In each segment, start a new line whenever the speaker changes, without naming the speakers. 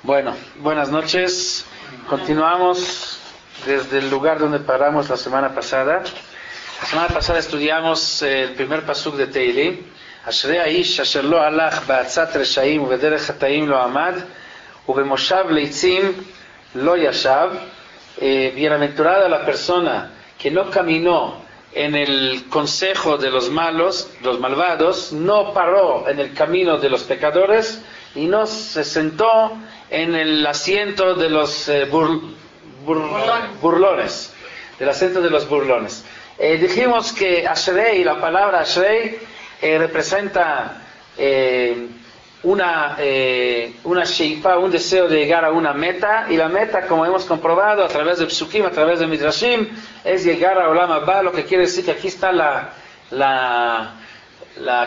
Bueno, buenas noches. Continuamos desde el lugar donde paramos la semana pasada. La semana pasada estudiamos el primer pasuk de Teilim. Ashrei haish asher lo halach ba'atzat reshaim ubederech hata'im lo amad ubemoshav leitzim lo yashav. Bienaventurada la persona que no caminó en el consejo de los malos, los malvados, no paró en el camino de los pecadores y no se sentó en el asiento de los burlones, del asiento de los burlones. Dijimos que Ashrei, la palabra Ashrei, representa una sheifa, un deseo de llegar a una meta, y la meta, como hemos comprobado a través de Psukim, a través de Midrashim, es llegar a Olam Haba, lo que quiere decir que aquí está la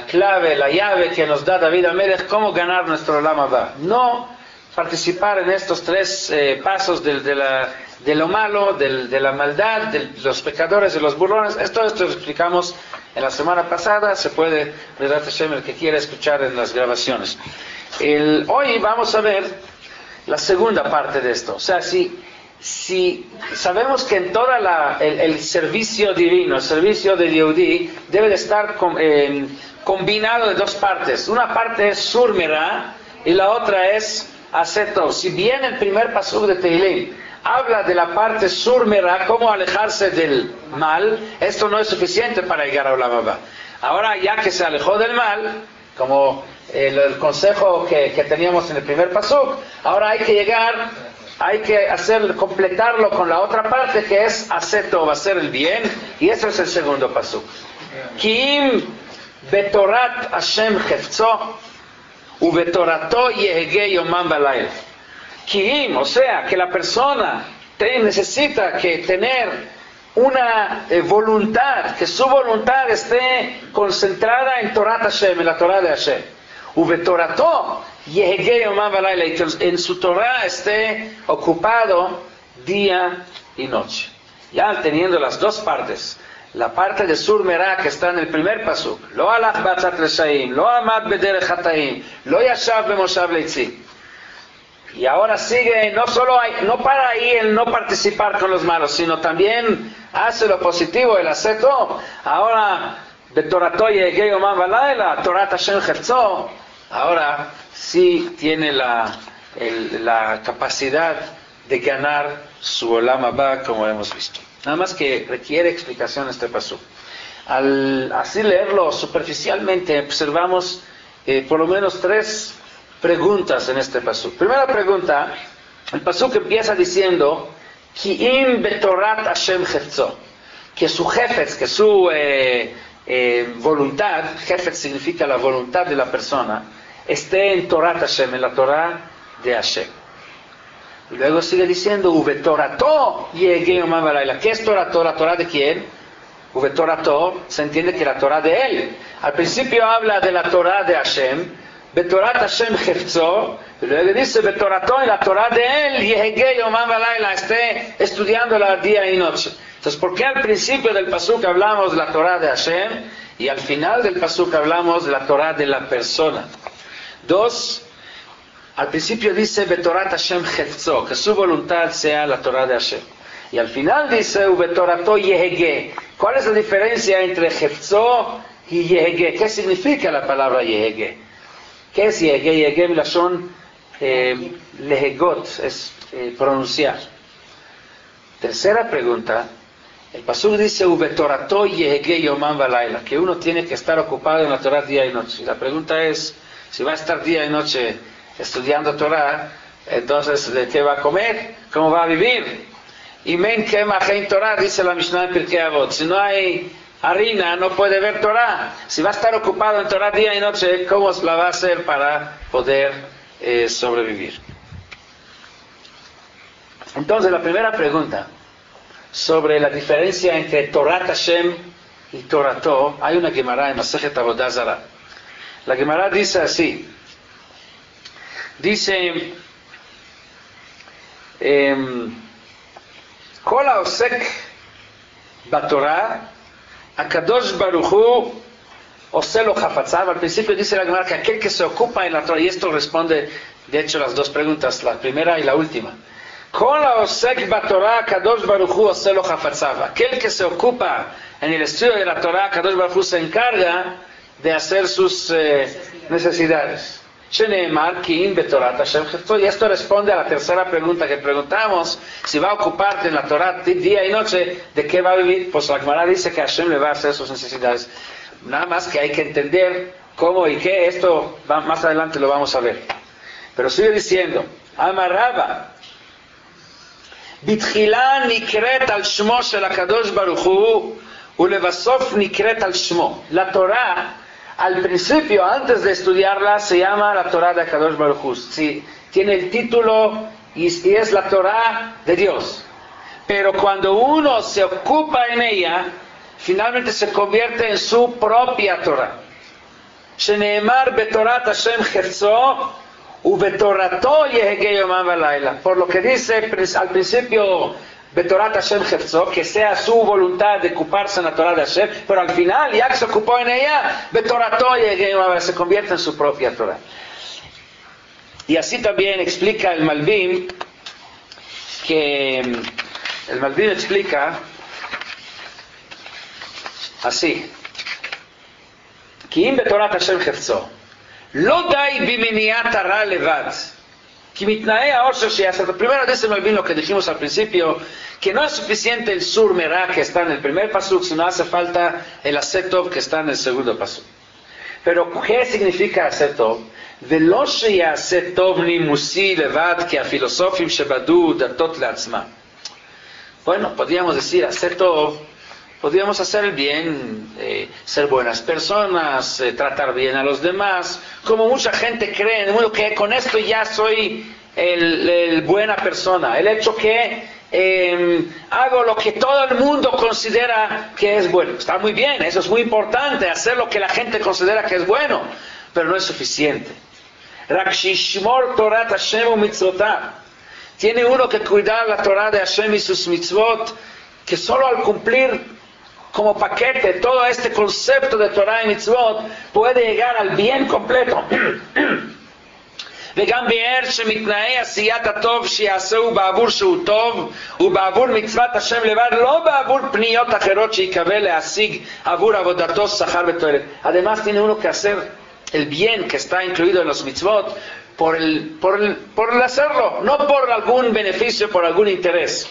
clave, la llave que nos da David Amelech, cómo ganar nuestro Olam Haba. No participar en estos tres pasos de lo malo, de la maldad, de los pecadores, de los burlones. Esto lo explicamos en la semana pasada. Se puede, Vedat Hashem, el que quiera escuchar en las grabaciones. Hoy vamos a ver la segunda parte de esto. O sea, si sabemos que en toda el servicio divino, el servicio de Yehudi, debe de estar combinado de dos partes. Una parte es Surmera y la otra es Aseto. Si bien el primer pasuk de Teilim habla de la parte Surmera, cómo alejarse del mal, esto no es suficiente para llegar a Olam Haba. Ahora, ya que se alejó del mal, como el consejo que teníamos en el primer pasuk, ahora hay que completarlo con la otra parte, que es Aseto, hacer el bien, y eso es el segundo pasuk. Kim betorat Hashem chefzo ubetorato yehege yomam balayla. Kim, o sea, que la persona necesita que tener una voluntad, que su voluntad esté concentrada en Torat Hashem, en la Torah de Hashem. Ubetorato yehege yomam balayla, y que en su Torah esté ocupado día y noche. Ya teniendo las dos partes, la parte de Surmera que está en el primer pasuk, lo halach ba'atzat reshaim, lo amad bederech hata'im, lo yashav bemoshav leitzim. Y ahora sigue, no para ahí el no participar con los malos, sino también hace lo positivo, el aseto. Ahora, betorato yehege yomam balayla, Torat Hashem chefzo, ahora sí tiene la capacidad de ganar su Olam Haba, como hemos visto. Nada más que requiere explicación este pasuk. Al así leerlo superficialmente, observamos por lo menos tres preguntas en este pasuk. Primera pregunta, el pasuk empieza diciendo Ki'im betorat Hashem chefzo, que su jefetz, que su voluntad, jefetz significa la voluntad de la persona, esté en Torat Hashem, en la Torah de Hashem. Y luego sigue diciendo, Ubetorato yehege yomam balayla. ¿Qué es Torato? ¿La Torah de quién? Ubetorato, se entiende que la Torah de él. Al principio habla de la Torah de Hashem, Betorat Hashem chefzo, y luego dice, Betorato, en la Torah de él, yehege yomam balayla, esté estudiándola día y noche. Entonces, ¿por qué al principio del pasuk hablamos de la Torah de Hashem y al final del pasuk hablamos de la Torah de la persona? Dos, al principio dice Betorat Hashem chefzo, que su voluntad sea la Torah de Hashem. Y al final dice Ubetorato yehege. ¿Cuál es la diferencia entre chefzo y yehege? ¿Qué significa la palabra yehege? ¿Qué es yehege? Yehege milashon lehegot, es pronunciar. Tercera pregunta, el pasuk dice Ubetorato yehege yomam balayla, que uno tiene que estar ocupado en la Torah día y noche. Y la pregunta es, si va a estar día y noche estudiando Torah, entonces ¿de qué va a comer? ¿Cómo va a vivir? Y men kemach ein Torah, dice la Mishnah en Pirkei Avot, si no hay harina no puede ver Torah. Si va a estar ocupado en Torah día y noche, ¿cómo la va a hacer para poder sobrevivir? Entonces la primera pregunta sobre la diferencia entre Torat Hashem y Torato, hay una Gemara en Masejet Avodah Zarah. La Gemara dice así, dice Kol haosek batorah Akadosh Baruch Hu oselo chafetzav. Al principio dice la Gemara que aquel que se ocupa en la Torah, y esto responde De hecho, las dos preguntas, la primera y la última. Con la osek batorah Kadosh Baruch Hu oselo hafatzav. Aquel que se ocupa en el estudio de la Torah, Kadosh Baruch Hu se encarga de hacer sus necesidades. Sheneemar ki'im betorat Hashem chefzo. Y esto responde a la tercera pregunta que preguntamos: si va a ocuparte en la Torah día y noche, ¿de qué va a vivir? Pues la Gemara dice que Hashem le va a hacer sus necesidades. Nada más que hay que entender cómo y qué. Esto más adelante lo vamos a ver. Pero sigue diciendo: Amarraba Bitchila nikret al shmo shel HaKadosh Baruch Hu ulevasof nikret al shmo. La Torah, al principio, antes de estudiarla, se llama la Torah de HaKadosh Baruch Hu. Sí, tiene el título y es la Torah de Dios. Pero cuando uno se ocupa en ella, finalmente se convierte en su propia Torah. Sheneemar betorat Hashem chefzo ubetorato yehege yomam v'layla. Por lo que dice al principio betorat Hashem chefzo, que sea su voluntad de ocuparse en la Torah de Hashem, pero al final, ya que se ocupó en ella, betorato yehege yomam v'layla, se convierte en su propia Torah. Y así también explica el Malbim, que el Malbim explica así: כי אם בתורת השם חפצו לא די במניעת הרע לבד, כי מתנאי העושר שיעשה. Primero dice Malbim lo que dijimos al principio, que no es suficiente el sur merá que está en el primer pasuk, sino hace falta el asetov que está en el segundo pasuk. Pero ¿qué significa asetov? ולא שיעשה טוב נימוסי לבד כי הפילוסופים שבדו דתות לעצמם. Bueno, podríamos decir asetov, podríamos hacer el bien, ser buenas personas, tratar bien a los demás, como mucha gente cree en el mundo, que con esto ya soy el buena persona. El hecho que hago lo que todo el mundo considera que es bueno. Está muy bien, eso es muy importante, hacer lo que la gente considera que es bueno, pero no es suficiente. Rak shishmor Torat Hashem u mitzvotav. Tiene uno que cuidar la Torah de Hashem y sus mitzvot, que solo al cumplir como paquete todo este concepto de Torah y mitzvot puede llegar al bien completo. וגם ביאר שמתנאי עשיית הטוב שיעשהו בעבור שהוא טוב ובעבור מצוות השם לבד, לא בעבור פניות אחרות שיקווה להשיג עבור עבודתו שכר ותועלת. Además tiene uno que hacer el bien que está incluido en los mitzvot por el hacerlo, no por algún beneficio, por algún interés.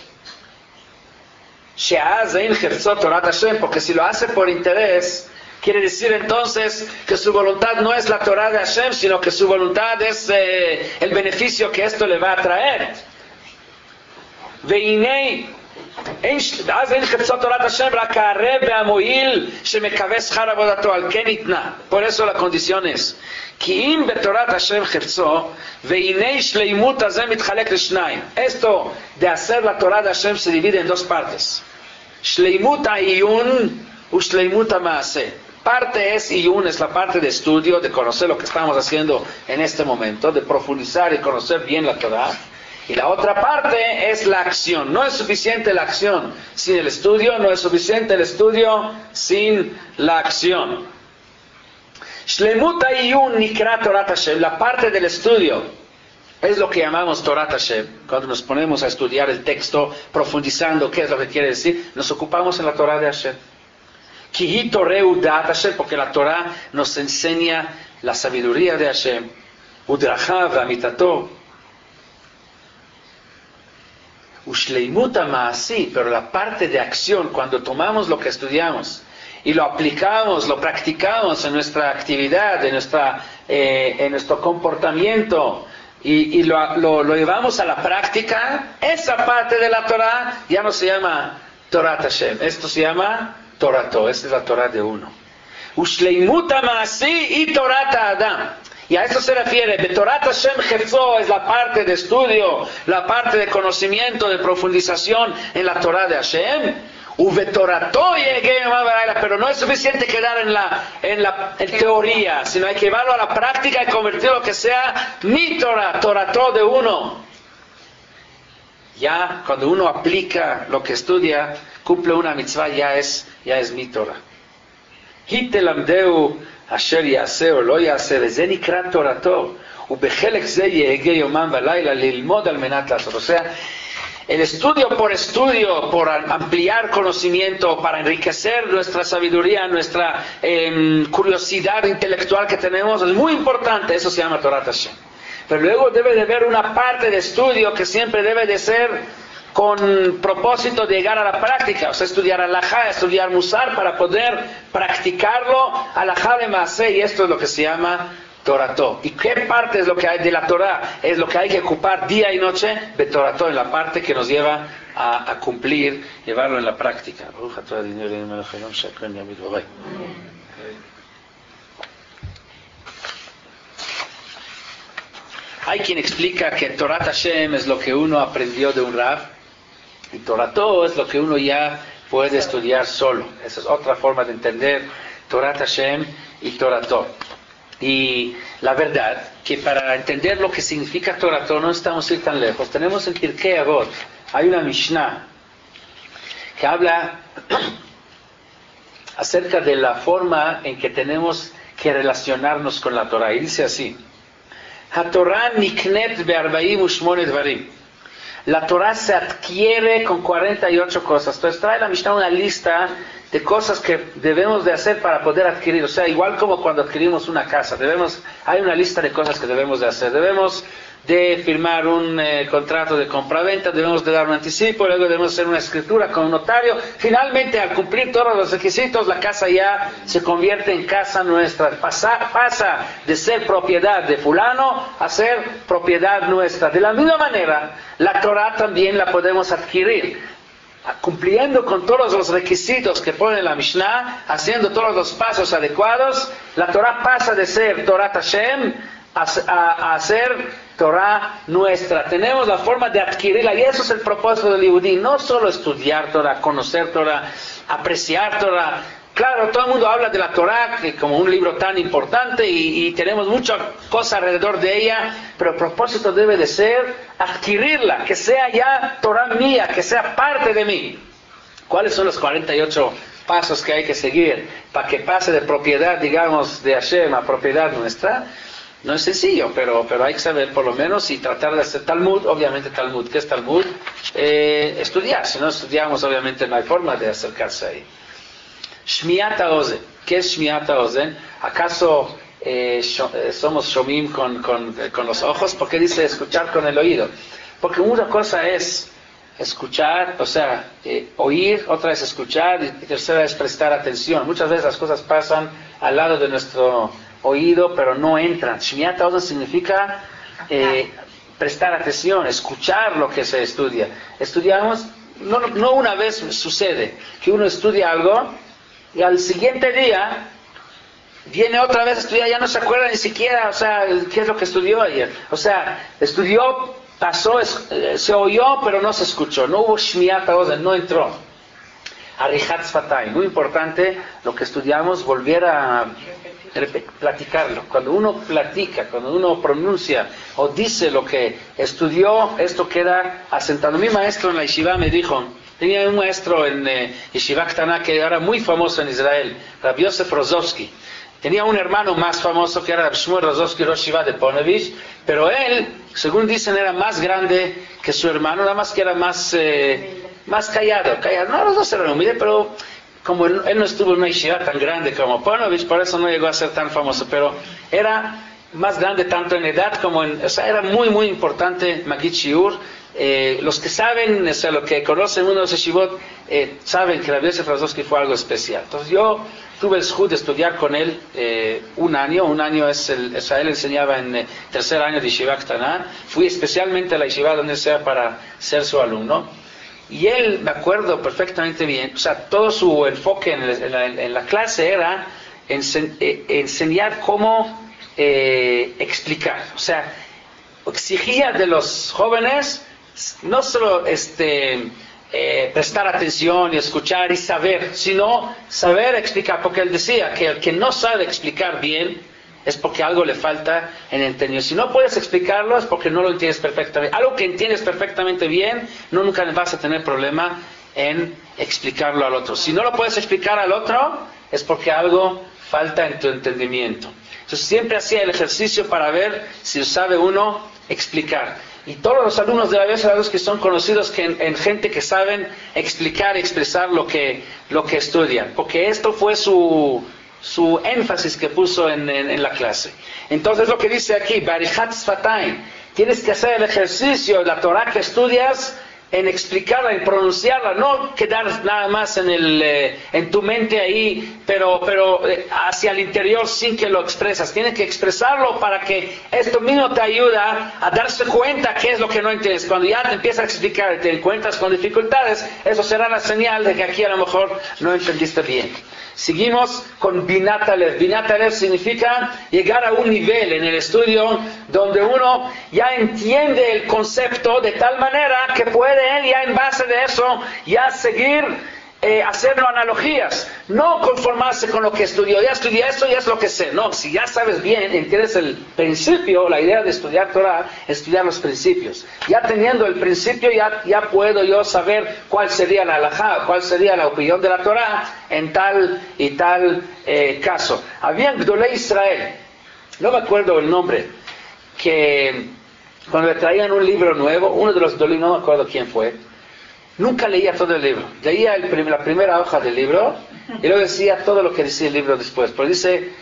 Porque si lo hace por interés, quiere decir entonces que su voluntad no es la Torah de Hashem, sino que su voluntad es el beneficio que esto le va a traer. Por eso la condición es: esto de hacer la Torah de Hashem se divide en dos partes. Shleimut ha'iyun u shleimut ha'maaseh. Parte es iyun, es la parte de estudio, de conocer lo que estamos haciendo en este momento, de profundizar y conocer bien la Torah. Y la otra parte es la acción. No es suficiente la acción sin el estudio, no es suficiente el estudio sin la acción. Shleimut ha'iyun nikra Torat Hashem. La parte del estudio es lo que llamamos Torat Hashem. Cuando nos ponemos a estudiar el texto, profundizando qué es lo que quiere decir, nos ocupamos en la Torah de Hashem. Ki toreu dat Hashem, porque la Torah nos enseña la sabiduría de Hashem. Udracha v'amitato. Ushleimut ha'maasi, pero la parte de acción, cuando tomamos lo que estudiamos y lo aplicamos, lo practicamos en nuestra actividad, en nuestro comportamiento, y lo llevamos a la práctica, esa parte de la Torah ya no se llama Torat Hashem, esto se llama Torato, esta es la Torah de uno. Ushleimut ha'maasi y Torat ha'adam. Y a eso se refiere. Betorat Hashem Jefzo es la parte de estudio, la parte de conocimiento, de profundización en la Torah de Hashem. Pero no es suficiente quedar en teoría, sino hay que llevarlo a la práctica y convertirlo que sea mi Torah, Torato de uno. Ya cuando uno aplica lo que estudia, cumple una mitzvah, ya es mi Torah. Hitelamdeu Asher yaseh o lo yaseh, veze nikra Torato. ובחלק זה יהגה יומם ולילה ללמוד על מנת לעשות. O sea, el estudio, por ampliar conocimiento, para enriquecer nuestra sabiduría, nuestra curiosidad intelectual que tenemos, es muy importante, eso se llama Torat Hashem. Pero luego debe de haber una parte de estudio que siempre debe de ser con propósito de llegar a la práctica, o sea, estudiar alajá, estudiar musar, para poder practicarlo alajá de maaseh, y esto es lo que se llama Torató. ¿Y qué parte es lo que hay de la Torah? Es lo que hay que ocupar día y noche de Torató, en la parte que nos lleva a cumplir, llevarlo en la práctica. Hay quien explica que Torat Hashem es lo que uno aprendió de un Rav, y Torató es lo que uno ya puede estudiar solo. Esa es otra forma de entender Torat Hashem y Torató. Y la verdad, que para entender lo que significa Torató no estamos ir tan lejos. Tenemos en Pirkei Avot, hay una Mishnah que habla acerca de la forma en que tenemos que relacionarnos con la Torah. Y dice así: HaTorah niknet be-48 dvarim. La Torah se adquiere con 48 cosas. Entonces trae la Mishnah una lista de cosas que debemos de hacer para poder adquirir. O sea, igual como cuando adquirimos una casa, hay una lista de cosas que debemos de hacer. Debemos de firmar un contrato de compraventa, debemos de dar un anticipo, luego debemos hacer una escritura con un notario. Finalmente, al cumplir todos los requisitos, la casa ya se convierte en casa nuestra. Pasa de ser propiedad de fulano a ser propiedad nuestra. De la misma manera, la Torah también la podemos adquirir, cumpliendo con todos los requisitos que pone la Mishnah, haciendo todos los pasos adecuados. La Torah pasa de ser Torat Hashem a ser Torah nuestra. Tenemos la forma de adquirirla, y eso es el propósito del Yehudí. No solo estudiar Torah, conocer Torah, apreciar Torah. Claro, todo el mundo habla de la Torah como un libro tan importante, y tenemos mucha cosa alrededor de ella, pero el propósito debe de ser adquirirla, que sea ya Torah mía, que sea parte de mí. ¿Cuáles son los 48 pasos que hay que seguir para que pase de propiedad, digamos, de Hashem a propiedad nuestra? No es sencillo, pero hay que saber por lo menos, y tratar de hacer Talmud. Obviamente Talmud, ¿qué es Talmud? Estudiar. Si no estudiamos, obviamente no hay forma de acercarse ahí. Shmiat HaOzen. ¿Qué es Shmiat HaOzen? ¿Acaso somos shomim con los ojos? ¿Por qué dice escuchar con el oído? Porque una cosa es escuchar, o sea, oír, otra es escuchar, y tercera es prestar atención. Muchas veces las cosas pasan al lado de nuestro oído, pero no entran. Shmiat HaOzen significa prestar atención, escuchar lo que se estudia. Estudiamos, no una vez sucede que uno estudia algo y al siguiente día viene otra vez a estudiar, ya no se acuerda ni siquiera, o sea, qué es lo que estudió ayer. O sea, estudió, pasó, se oyó, pero no se escuchó. No hubo Shmiat HaOzen, no entró. Arichat Sfatayim, muy importante lo que estudiamos, volver a platicarlo. Cuando uno platica, cuando uno pronuncia o dice lo que estudió, esto queda asentado. Mi maestro en la yeshiva me dijo, tenía un maestro en Yeshiva Ktana que era muy famoso en Israel, Rabbi Yosef Rozovsky. Tenía un hermano más famoso que era Rabbi Shmuel Rozovsky, Rosh Yeshiva de Ponevezh, pero él, según dicen, era más grande que su hermano, nada más que era más callado. No, los dos eran humildes, pero como él no estuvo en una yeshiva tan grande como Ponevezh, por eso no llegó a ser tan famoso, pero era más grande tanto en edad como o sea, era muy muy importante Magid Shiur. Los que saben, o sea, los que conocen uno de los yeshivot, saben que Rabbi Yosef Rozovsky fue algo especial. Entonces yo tuve el shut de estudiar con él un año es o sea, él enseñaba en tercer año de Yeshiva Ktana. Fui especialmente a la yeshiva donde sea para ser su alumno. Y él, me acuerdo perfectamente bien, o sea, todo su enfoque en la clase era enseñar cómo explicar. O sea, exigía de los jóvenes no solo prestar atención y escuchar y saber, sino saber explicar, porque él decía que el que no sabe explicar bien es porque algo le falta en el entendimiento. Si no puedes explicarlo es porque no lo entiendes perfectamente. Algo que entiendes perfectamente bien, nunca vas a tener problema en explicarlo al otro. Si no lo puedes explicar al otro, es porque algo falta en tu entendimiento. Entonces siempre hacía el ejercicio para ver si sabe uno explicar. Y todos los alumnos de la Biblia Sagrados que son conocidos en gente que saben explicar y expresar lo que estudian, porque esto fue su énfasis que puso en la clase. Entonces lo que dice aquí, Barichat Sfataim, tienes que hacer el ejercicio de la Torah que estudias en explicarla, en pronunciarla, no quedar nada más en tu mente ahí, pero hacia el interior sin que lo expresas. Tienes que expresarlo para que esto mismo te ayuda a darse cuenta qué es lo que no entiendes. Cuando ya te empiezas a explicar y te encuentras con dificultades, eso será la señal de que aquí a lo mejor no entendiste bien. Seguimos con Binat Alev. Binat Alev significa llegar a un nivel en el estudio donde uno ya entiende el concepto de tal manera que puede ya en base de eso ya seguir hacerlo analogías, no conformarse con lo que estudió. Ya estudié esto, ya es lo que sé. No, si ya sabes bien, entiendes el principio, la idea de estudiar Torah, estudiar los principios. Ya teniendo el principio, ya puedo yo saber cuál sería la halajá, cuál sería la opinión de la Torah en tal y tal caso. Había en Gdolei Israel, no me acuerdo el nombre, que cuando le traían un libro nuevo, uno de los Gdolim, no me acuerdo quién fue, nunca leía todo el libro. Leía la primera hoja del libro y luego decía todo lo que decía el libro después. Pero dice,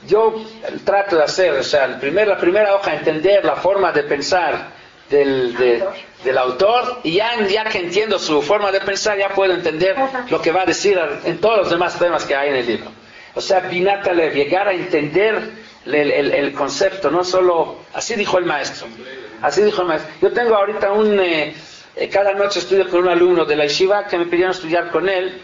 yo trato de hacer, o sea, la primera hoja, entender la forma de pensar del autor, y ya que entiendo su forma de pensar, ya puedo entender lo que va a decir en todos los demás temas que hay en el libro. O sea, Binat Alev, llegar a entender el concepto, no solo, así dijo el maestro. Así dijo el maestro. Yo tengo ahorita cada noche estudio con un alumno de la yeshiva que me pidieron estudiar con él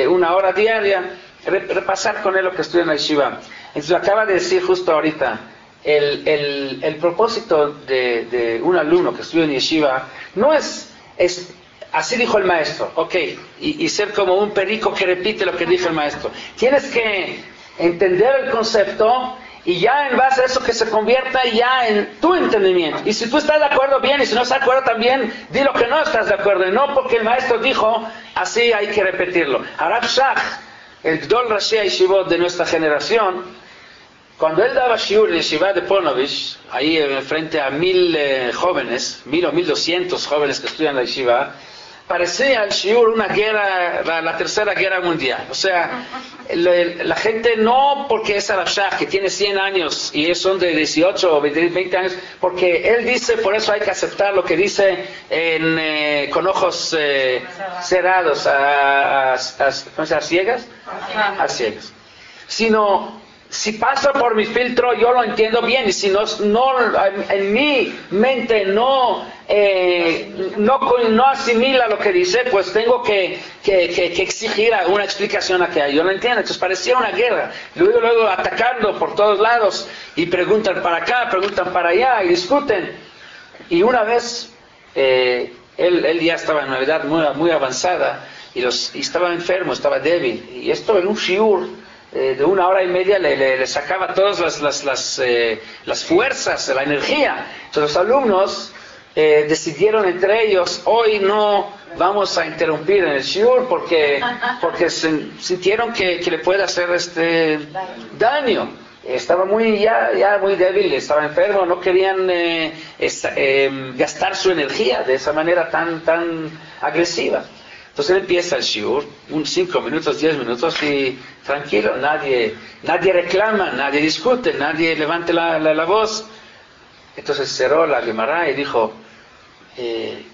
1 hora diaria, repasar con él lo que estudia en la yeshiva. Entonces acaba de decir justo ahorita, el propósito de un alumno que estudia en yeshiva no es así dijo el maestro, ok, y ser como un perico que repite lo que dijo el maestro. Tienes que entender el concepto y ya en base a eso que se convierta ya en tu entendimiento. Y si tú estás de acuerdo, bien, y si no estás de acuerdo también, di lo que no estás de acuerdo. Y no porque el maestro dijo, así hay que repetirlo. Harav Shach, el Gdol Rashi Yeshivot de nuestra generación, cuando él daba shiur en Yeshiva de Ponovich, ahí frente a 1000 jóvenes, 1000 o 1200 jóvenes que estudian la Yeshiva, parecía el shiur una guerra, la tercera guerra mundial. O sea, la gente no porque es Harav Shach, que tiene 100 años y son de 18 o 20 años, porque él dice, por eso hay que aceptar lo que dice con ojos cerrados, ¿cómo se llama? ¿Ciegas? A ciegas. Sino, si pasa por mi filtro, yo lo entiendo bien, y si no en mi mente no asimila lo que dice, pues tengo que exigir una explicación a que yo lo entienda. Entonces parecía una guerra, luego atacando por todos lados, y preguntan para acá, preguntan para allá, y discuten. Y una vez, él ya estaba en una edad muy, muy avanzada, y estaba enfermo, estaba débil, y esto en un shiur de 1 hora y media le sacaba todas las fuerzas, la energía. Entonces los alumnos decidieron entre ellos, hoy no vamos a interrumpir en el shiur porque sintieron que le puede hacer daño. Estaba ya muy débil, estaba enfermo, no querían gastar su energía de esa manera tan agresiva. Entonces él empieza el shiur, 5 minutos, 10 minutos, y tranquilo, nadie reclama, nadie discute, nadie levanta la voz. Entonces cerró la Gemara y dijo,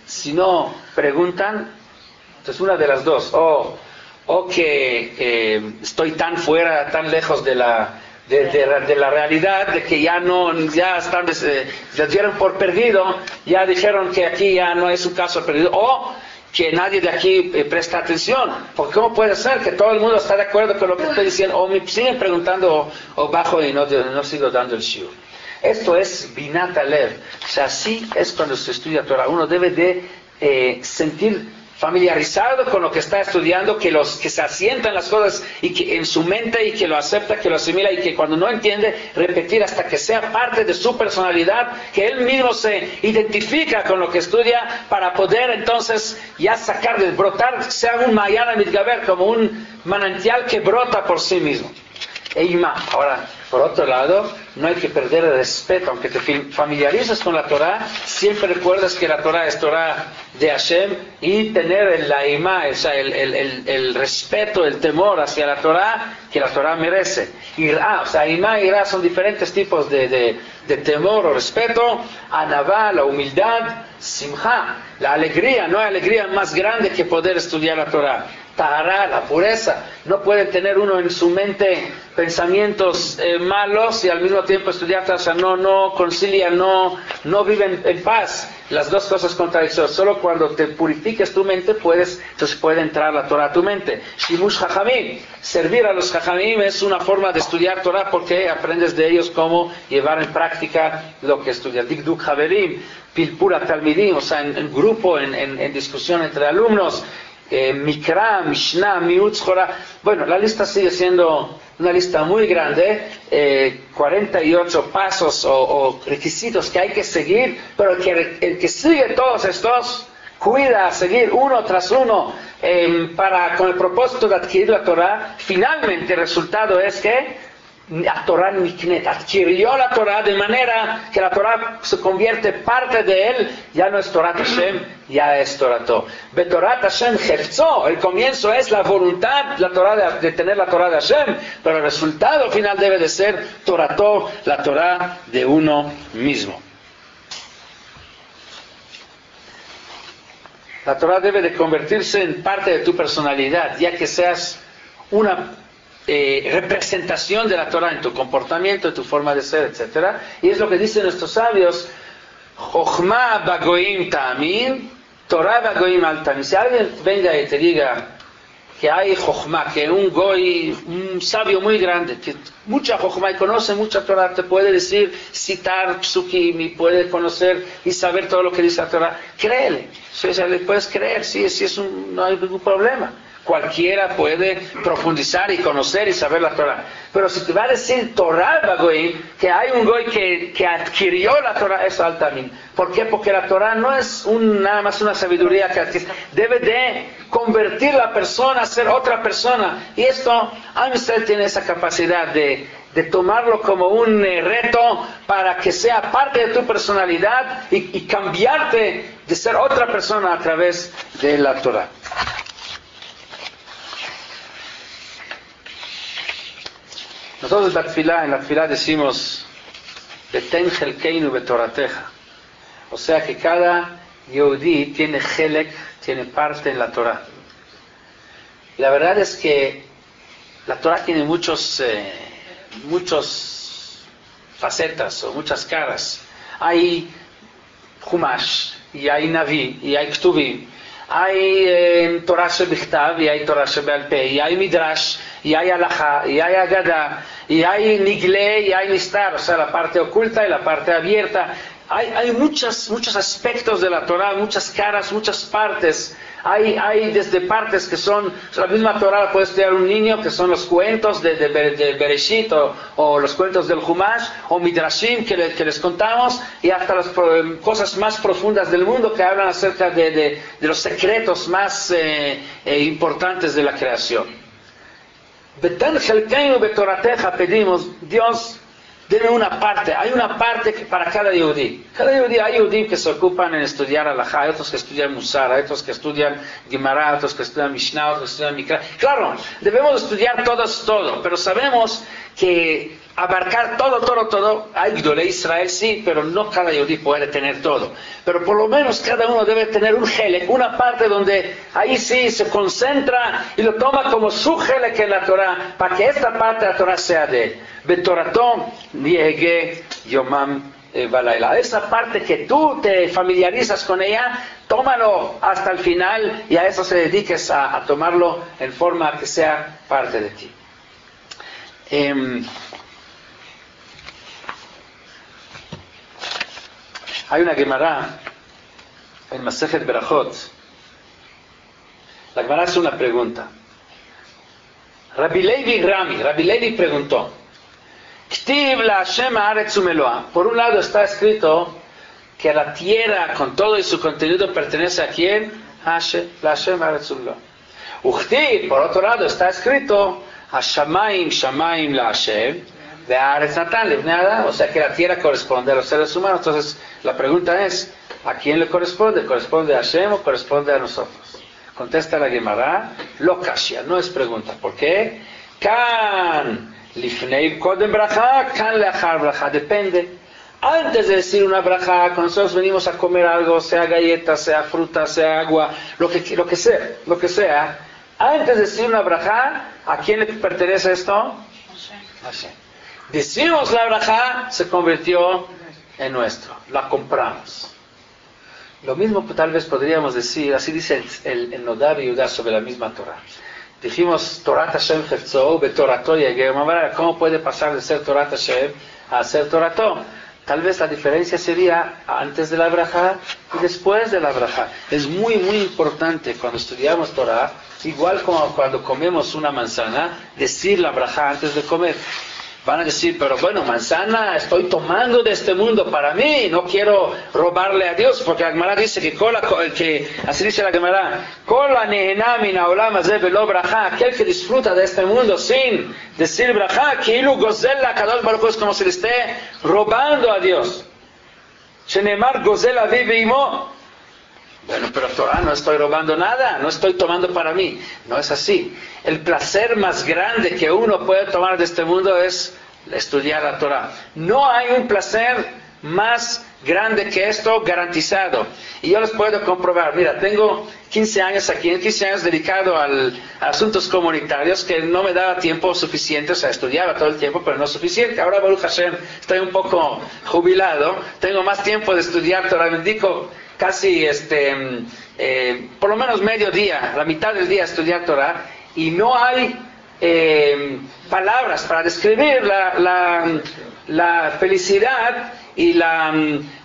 si no preguntan, entonces una de las dos, o que estoy tan fuera, tan lejos de la realidad, de que ya están, les dieron por perdido, ya dijeron que aquí ya no es un caso perdido, o que nadie de aquí presta atención, porque ¿cómo puede ser que todo el mundo está de acuerdo con lo que estoy diciendo, o me siguen preguntando o bajo y no sigo dando el shiur? Esto es Binat Alev. O sea, así es cuando se estudia Torah. Uno debe de sentir familiarizado con lo que está estudiando, que se asientan las cosas y que en su mente, y que lo acepta, que lo asimila, y que cuando no entiende, repetir hasta que sea parte de su personalidad, que él mismo se identifica con lo que estudia, para poder entonces ya brotar, sea un Mayana Mitgaber, como un manantial que brota por sí mismo. Eima, ahora Por otro lado, no hay que perder el respeto, aunque te familiarices con la Torah, siempre recuerdas que la Torah es Torah de Hashem y tener el laimá, o sea, el respeto, el temor hacia la Torah que la Torah merece. Irá, o sea, imá y irá son diferentes tipos de temor o respeto. Anavá, la humildad. Simha, la alegría, no hay alegría más grande que poder estudiar la Torah. Tahara, la pureza. No puede tener uno en su mente pensamientos malos y al mismo tiempo estudiar Torah. O sea, no concilian, no viven en paz. Las dos cosas contradictorias. Solo cuando te purifiques tu mente entonces puede entrar la Torah a tu mente. Shimush Jajamim, servir a los Jajamim es una forma de estudiar Torah porque aprendes de ellos cómo llevar en práctica lo que estudias. Dikduk Haverim, Pilpura Talmidim, o sea, en grupo, en discusión entre alumnos. Mikra, Mishnah, Miutz, Jorah. Bueno, la lista sigue siendo una lista muy grande, 48 pasos o requisitos que hay que seguir, pero el que sigue todos estos, cuida a seguir uno tras uno, con el propósito de adquirir la Torah. Finalmente el resultado es que la Torah Niknet adquirió la Torah de manera que la Torah se convierte parte de él, ya no es Torah Hashem, ya es Torato. Betorat Hashem Hefzo, el comienzo es la voluntad la Torah de tener la Torah de Hashem, pero el resultado final debe de ser Torato, la Torah de uno mismo. La Torah debe de convertirse en parte de tu personalidad, ya que seas una representación de la Torah en tu comportamiento, en tu forma de ser, etc. Y es lo que dicen nuestros sabios: Chochma bagoim ta'amin, Torah bagoim al ta'amin. Si alguien venga y te diga que hay Chochma, que un goy, un sabio muy grande, que mucha Chochma y conoce mucha Torah, te puede decir, citar psukim y puede conocer y saber todo lo que dice la Torah, créele. O sea, le puedes creer, no hay ningún problema. Cualquiera puede profundizar y conocer y saber la Torah. Pero si te va a decir Torah Bagoim, que hay un goy que adquirió la Torah, es Altamín. ¿Por qué? Porque la Torah no es nada más una sabiduría que debe de convertir la persona a ser otra persona. Y esto, Am Yisrael tiene esa capacidad de tomarlo como un reto para que sea parte de tu personalidad y cambiarte de ser otra persona a través de la Torah. Nosotros en la tefilá decimos Beten Chelkeinu Betorateja, o sea que cada Yehudí tiene Chelek, tiene parte en la Torah. Y la verdad es que la Torah tiene muchos facetas o muchas caras. Hay Chumash, y hay Naví, y hay Ktuvim, hay Torah Shebichtav, y hay Torah Shebeal Peh, y hay Midrash, y hay Halajá, y hay Agadá, y hay Nigle, y hay Nistar, o sea, la parte oculta y la parte abierta. Hay muchos aspectos de la Torah, muchas caras, muchas partes. Hay desde partes que son, la misma Torah la puede estudiar un niño, que son los cuentos de Bereshit, o los cuentos del Humash, o Midrashim que les contamos, y hasta las cosas más profundas del mundo que hablan acerca de los secretos más importantes de la creación. Beten Chelkeinu Betorateja, pedimos, Dios, deme una parte. Hay una parte para cada Yehudí. Hay Yehudí que se ocupan en estudiar Halajá, hay otros que estudian Musar, hay otros que estudian Gemara, otros que estudian Mishnah, otros que estudian Mikra. Claro, debemos estudiar todos todo, pero sabemos que abarcar todo, hay Gdolei Israel sí, pero no cada Yehudí puede tener todo. Pero por lo menos cada uno debe tener un Helek, una parte donde ahí sí se concentra y lo toma como su Helek en la Torah, para que esta parte de la Torah sea de él. Betoratom Niehege Yomam Balayla. Esa parte que tú te familiarizas con ella, tómalo hasta el final y a eso se dediques a tomarlo en forma que sea parte de ti. Hay una Gemara en Masejet Berajot. La Gemara hace una pregunta. Rabbi Levi preguntó: Ktiv la Hashem haaretz umeloa. Por un lado está escrito que la tierra con todo y su contenido pertenece a quién? La Hashem haaretz umeloa. Uchtiv, por otro lado está escrito Hashamayim shamaim la Hashem de Aretz Natan Livnei Adam, o sea que la tierra corresponde a los seres humanos. Entonces la pregunta es, ¿a quién le corresponde? ¿Corresponde a Hashem o corresponde a nosotros? Contesta la Gemara, lo kashya, no es pregunta. ¿Por qué? Kan lifnei kodem bracha, kan leachar bracha, depende. Antes de decir una bracha, cuando nosotros venimos a comer algo, sea galleta, sea fruta, sea agua, lo que sea, antes de decir una bracha, ¿a quién le pertenece esto? Hashem. Decimos la bracha, se convirtió en nuestro, la compramos. Lo mismo tal vez podríamos decir, así dice el Nodab y Yehudá sobre la misma Torah. Dijimos, Torat Hashem Heftzou, Betorato Yegeu. ¿Cómo puede pasar de ser Torat Hashem a ser Torato? Tal vez la diferencia sería antes de la braja y después de la braja. Es muy, muy importante cuando estudiamos Torah, igual como cuando comemos una manzana, decir la braja antes de comer. Van a decir, pero bueno, manzana, estoy tomando de este mundo para mí, no quiero robarle a Dios, porque la Gemara dice que así dice la Gemara, aquel que disfruta de este mundo sin decir braja, que ilu gozel la Kadosh Baruch Hu, es como si le esté robando a Dios. Shenemar gozel avi veimo. Bueno, pero Torah, no estoy robando nada, no estoy tomando para mí. No es así. El placer más grande que uno puede tomar de este mundo es estudiar la Torah. No hay un placer más grande que esto garantizado. Y yo les puedo comprobar. Mira, tengo 15 años aquí, 15 años dedicado a asuntos comunitarios que no me daba tiempo suficiente, o sea, estudiaba todo el tiempo, pero no suficiente. Ahora, Baruch Hashem, estoy un poco jubilado, tengo más tiempo de estudiar Torah, me dedico casi por lo menos medio día, la mitad del día a estudiar Torah, y no hay palabras para describir la felicidad y la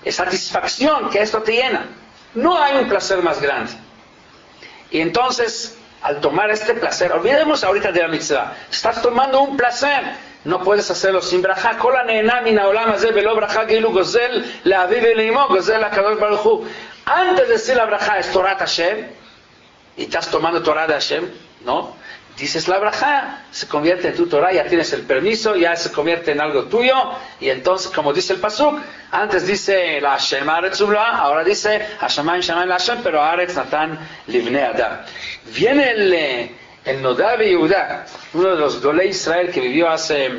satisfacción que esto te llena. No hay un placer más grande. Y entonces, al tomar este placer, olvidemos ahorita de la mitzvah, estás tomando un placer, no puedes hacerlo sin braja. Antes de decir la braja es Torat Hashem, y estás tomando Torah de Hashem, ¿no? Dices la braja, se convierte en tu Torah, ya tienes el permiso, ya se convierte en algo tuyo, y entonces, como dice el pasuk, antes dice la Hashem Aretz Ubla, ahora dice Hashemayim Shamayim la Hashem, pero Aretz Natan Livnei Adam. Viene el Nodab y Yehudá, uno de los Golei Israel que vivió hace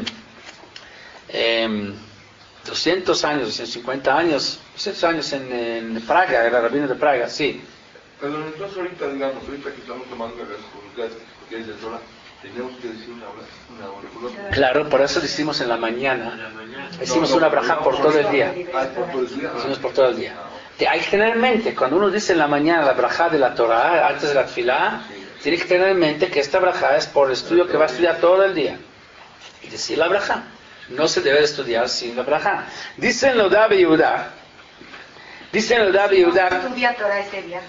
200 años, 250 años, 200 años en Praga, era rabino de Praga, sí.
Pero entonces ahorita que estamos tomando las comunidades que es de Torah, tenemos que decir una braja.
Claro, por eso lo hicimos en la mañana. Hicimos una braja por todo el día.
Por todo el día.
Hicimos por todo el día. Hay que tener en mente, cuando uno dice en la mañana la braja de la Torah, antes de la tefilá, tiene que tener en mente que esta braja es por el estudio que va a estudiar todo el día. Y decir la braja. No se debe estudiar sin la braja. Dicen los Nodab y Yehudá.
¿Estudia Torah ese día?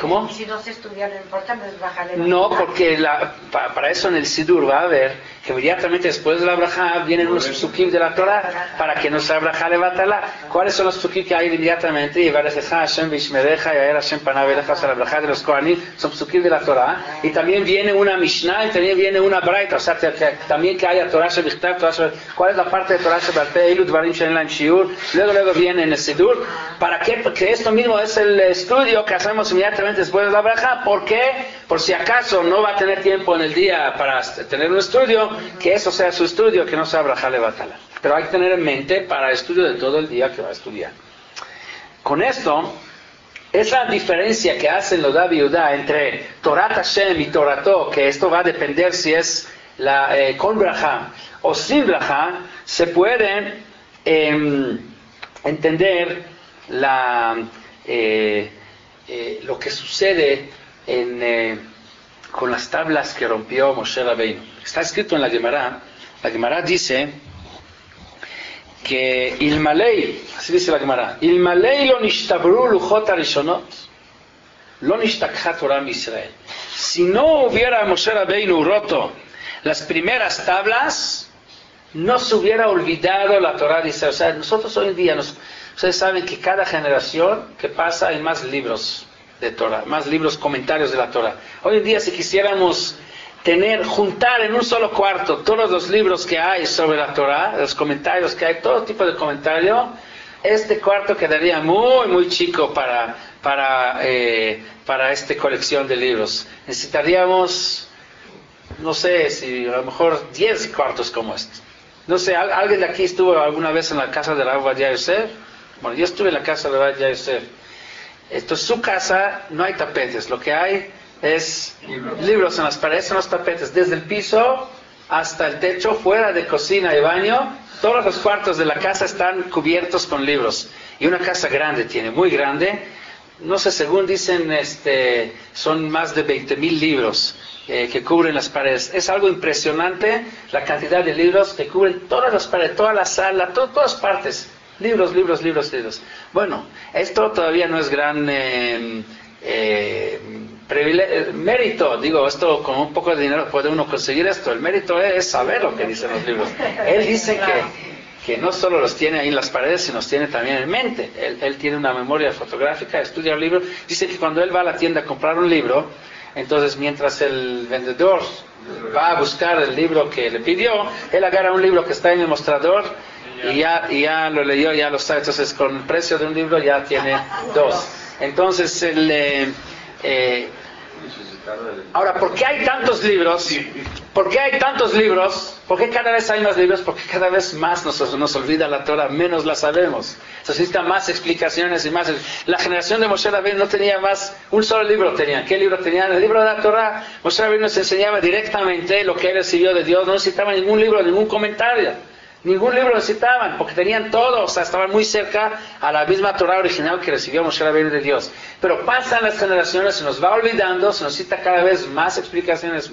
¿Cómo?
Y si no se estudia, lo importante es bajarle.
No, porque para eso en el Sidur va a haber que inmediatamente después de la braja vienen unos psukim de la Torah para que no sea braja levatala. ¿Cuáles son los psukim que hay inmediatamente? Y Hashem Vishmereja, y Hashem Panaveleja, la braja de los Kohanim, son psukim de la Torah. Y también viene una Mishnah y también viene una Braita, o sea, también que haya Torah Shebichtav, ¿cuál es la parte de Torah Shebalpeh? Ilu Dvarim She'en Shiur. Luego viene en el Sidur. ¿Para qué? Porque esto mismo es el estudio que hacemos inmediatamente después de la braja. ¿Por qué? Por si acaso no va a tener tiempo en el día para tener un estudio, que eso sea su estudio, que no sea braja levatala. Pero hay que tener en mente para el estudio de todo el día que va a estudiar. Con esto, esa diferencia que hacen los Nodab y Yehudá entre Torat Hashem y Torato, que esto va a depender si es con braja o sin braja, se puede entender lo que sucede con las tablas que rompió Moshe Rabbeinu. Está escrito en la Gemara. La Gemara dice que Ilmalei, así dice la Gemara, Ilmalei lo nishtabru luchot harishonot, lo nishtakha Torah Israel. Si no hubiera Moshe Rabbeinu roto las primeras tablas, no se hubiera olvidado la Torah de Israel. O sea, nosotros hoy en día, ustedes saben que cada generación que pasa hay más libros de Torah, más libros, comentarios de la Torah. Hoy en día, si quisiéramos juntar en un solo cuarto todos los libros que hay sobre la Torah, los comentarios que hay, todo tipo de comentario, este cuarto quedaría muy, muy chico para esta colección de libros. Necesitaríamos, no sé, si a lo mejor 10 cuartos como este. No sé, ¿alguien de aquí estuvo alguna vez en la casa de Rav Ovadia Yosef? Bueno, yo estuve en la casa de Rav Ovadia Yosef. Entonces, su casa no hay tapetes, lo que hay es libros en las paredes, en los tapetes, desde el piso hasta el techo, fuera de cocina y baño, todos los cuartos de la casa están cubiertos con libros. Y una casa grande tiene, muy grande. No sé, según dicen, son más de 20,000 libros que cubren las paredes. Es algo impresionante la cantidad de libros que cubren todas las paredes, toda la sala, todas partes. Libros, libros, libros, libros. Bueno, esto todavía no es gran mérito. Digo, esto con un poco de dinero puede uno conseguir esto. El mérito es saber lo que dicen los libros. Él dice que no solo los tiene ahí en las paredes, sino los tiene también en mente. Él tiene una memoria fotográfica, estudia un libro. Dice que cuando él va a la tienda a comprar un libro, entonces mientras el vendedor va a buscar el libro que le pidió, él agarra un libro que está en el mostrador y ya lo leyó, ya lo sabe. Entonces con el precio de un libro ya tiene 2. Entonces ahora, ¿por qué hay tantos libros? ¿Por qué hay tantos libros? ¿Por qué cada vez hay más libros? Porque cada vez más nos olvida la Torah, menos la sabemos. Se necesitan más explicaciones y más. La generación de Moshe Rabbeinu no tenía más, un solo libro tenían. ¿Qué libro tenían? El libro de la Torah. Moshe Rabbeinu nos enseñaba directamente lo que él recibió de Dios. No necesitaba ningún libro, ningún comentario. Ningún libro necesitaban, porque tenían todo, o sea, estaban muy cerca a la misma Torah original que recibió Moshe Rabbeinu de Dios. Pero pasan las generaciones, se nos va olvidando, se necesita cada vez más explicaciones,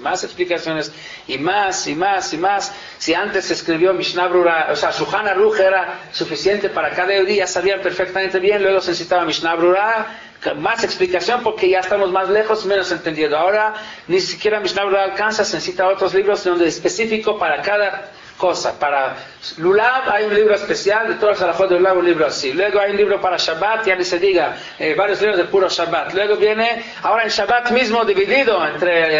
y más, y más, y más. Si antes se escribió Mishnah Brura, o sea, Shulchan Aruch era suficiente para cada día, sabían perfectamente bien, luego se necesitaba Mishnah Brura, más explicación porque ya estamos más lejos, menos entendiendo. Ahora ni siquiera Mishnah Brura alcanza, se necesita otros libros donde específico para cada cosa. Para Lulav hay un libro especial, de todos los halajot de Lulav un libro así. Luego hay un libro para Shabbat, ya ni se diga, varios libros de puro Shabbat. Luego viene, ahora en Shabbat mismo dividido entre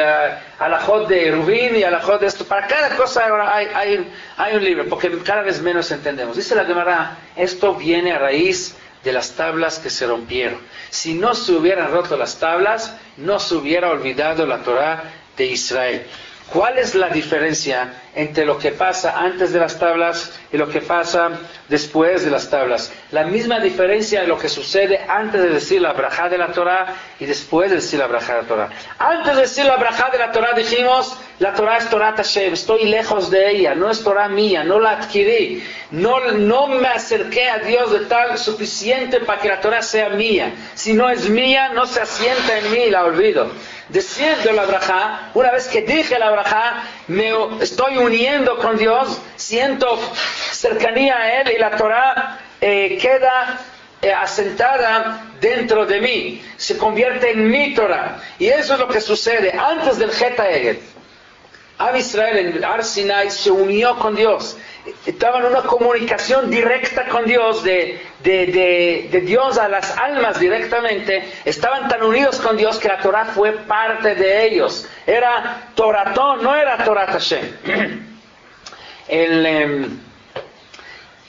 halajot de Rubin y halajot de esto. Para cada cosa ahora hay un libro, porque cada vez menos entendemos. Dice la Gemara, esto viene a raíz de las tablas que se rompieron. Si no se hubieran roto las tablas, no se hubiera olvidado la Torah de Israel. ¿Cuál es la diferencia entre lo que pasa antes de las tablas y lo que pasa después de las tablas? La misma diferencia de lo que sucede antes de decir la brajá de la Torah y después de decir la brajá de la Torah. Antes de decir la brajá de la Torah dijimos, la Torah es Torah Hashem, estoy lejos de ella, no es Torah mía, no la adquirí, no me acerqué a Dios de tal suficiente para que la Torah sea mía. Si no es mía, no se asienta en mí y la olvido. Diciendo la brajá, una vez que dije la brajá, me estoy uniendo con Dios, siento cercanía a Él y la Torah queda asentada dentro de mí, se convierte en mi Torah. Y eso es lo que sucede antes del Het HaEgel. Am Israel en Ar Sinai se unió con Dios, estaban en una comunicación directa con Dios, de Dios a las almas directamente, estaban tan unidos con Dios que la Torah fue parte de ellos, era Toratón, no era Torat Hashem.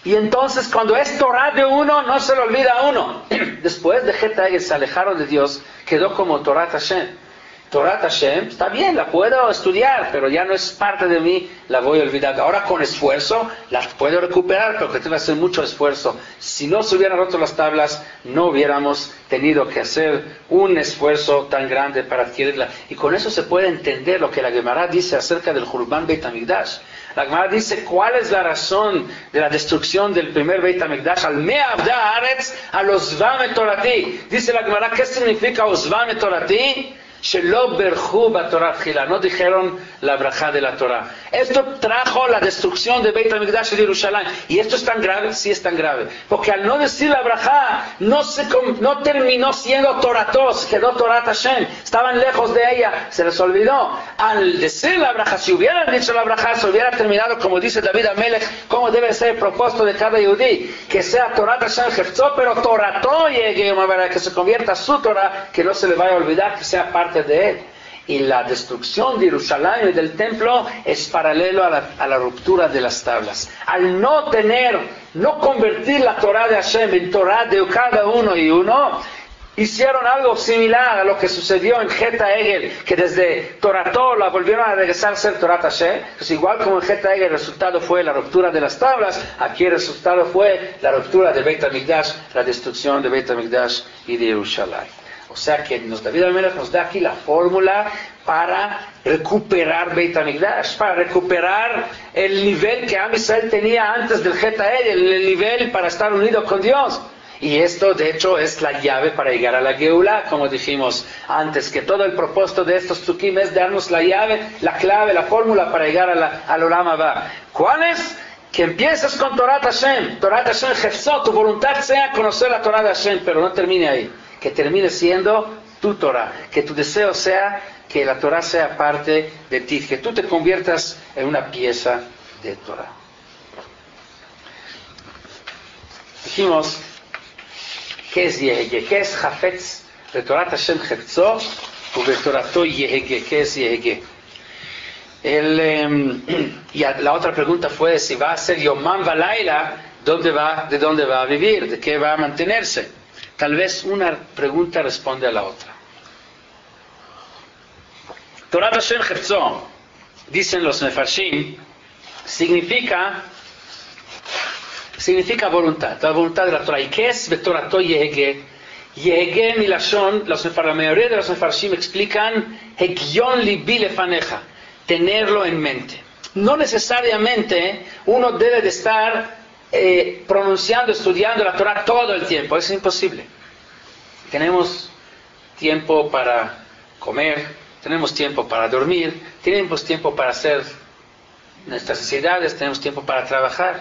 Y entonces cuando es Torah de uno, no se lo olvida a uno. Después de Het HaEgel se alejaron de Dios, quedó como Torat Hashem. Torah Hashem, está bien, la puedo estudiar, pero ya no es parte de mí, la voy a olvidar. Ahora con esfuerzo, la puedo recuperar, pero que tengo que hacer mucho esfuerzo. Si no se hubieran roto las tablas, no hubiéramos tenido que hacer un esfuerzo tan grande para adquirirla. Y con eso se puede entender lo que la Gemara dice acerca del Hurban Beit HaMikdash. La Gemara dice, ¿cuál es la razón de la destrucción del primer Beit HaMikdash? Al Me'avda Haaretz, al Ozvam Torati. Dice la Gemara, ¿qué significa Ozvam Torati? Shelo berjú b'Torah tchila, no dijeron la brajá de la Torah. Esto trajo la destrucción de Beit HaMikdash de Jerusalén. Y esto es tan grave, sí es tan grave, porque al no decir la brajá no terminó siendo Toratos, quedó Torat Hashem, estaban lejos de ella, se les olvidó. Al decir la brajá, si hubieran dicho la brajá, se hubiera terminado, como dice David Amelech, como debe ser el propósito de cada yudí, que sea Torat Hashem Jefzó, pero Torató llegue, que se convierta a su Torah, que no se le vaya a olvidar, que sea parte de él. Y la destrucción de Jerusalén y del templo es paralelo a la ruptura de las tablas. Al no convertir la Torah de Hashem en Torah de cada uno y uno, hicieron algo similar a lo que sucedió en Jeta Egel, que desde Torató la volvieron a regresar a ser Torat Hashem. Pues igual como en Jeta Egel el resultado fue la ruptura de las tablas, aquí el resultado fue la ruptura de Beit HaMikdash, la destrucción de Beit HaMikdash y de Jerusalén. O sea que David HaMelech nos da aquí la fórmula para recuperar Beit HaMikdash, para recuperar el nivel que Am Israel tenía antes del Jeta Egel, el nivel para estar unido con Dios. Y esto, de hecho, es la llave para llegar a la Geulá, como dijimos antes, que todo el propósito de estos tzukim es darnos la llave, la clave, la fórmula para llegar al Olam Haba. ¿Cuál es? Que empieces con Torat Hashem, Hefzot, tu voluntad sea conocer la Torah de Hashem, pero no termine ahí, que termine siendo tu Torah, que tu deseo sea que la Torah sea parte de ti, que tú te conviertas en una pieza de Torah. Dijimos, ¿qué es Yehege? ¿Qué es Hafetz? Betorat Hashem Hefzo, u Betorato Yehege. ¿Qué es Yehege? Y la otra pregunta fue, si va a ser Yomam Valaila, ¿de dónde va a vivir? ¿De qué va a mantenerse? Tal vez una pregunta responde a la otra. Torat Hashem Hefzo, dicen los Mefarshim, significa voluntad, la voluntad de la Torah. ¿Y qué es Betorato Yehege? Yehege milashon, la mayoría de los Mefarshim explican Hegyon libi lefaneja, tenerlo en mente. No necesariamente uno debe de estar pronunciando, estudiando la Torah todo el tiempo, es imposible. Tenemos tiempo para comer, tenemos tiempo para dormir, tenemos tiempo para hacer nuestras necesidades, tenemos tiempo para trabajar.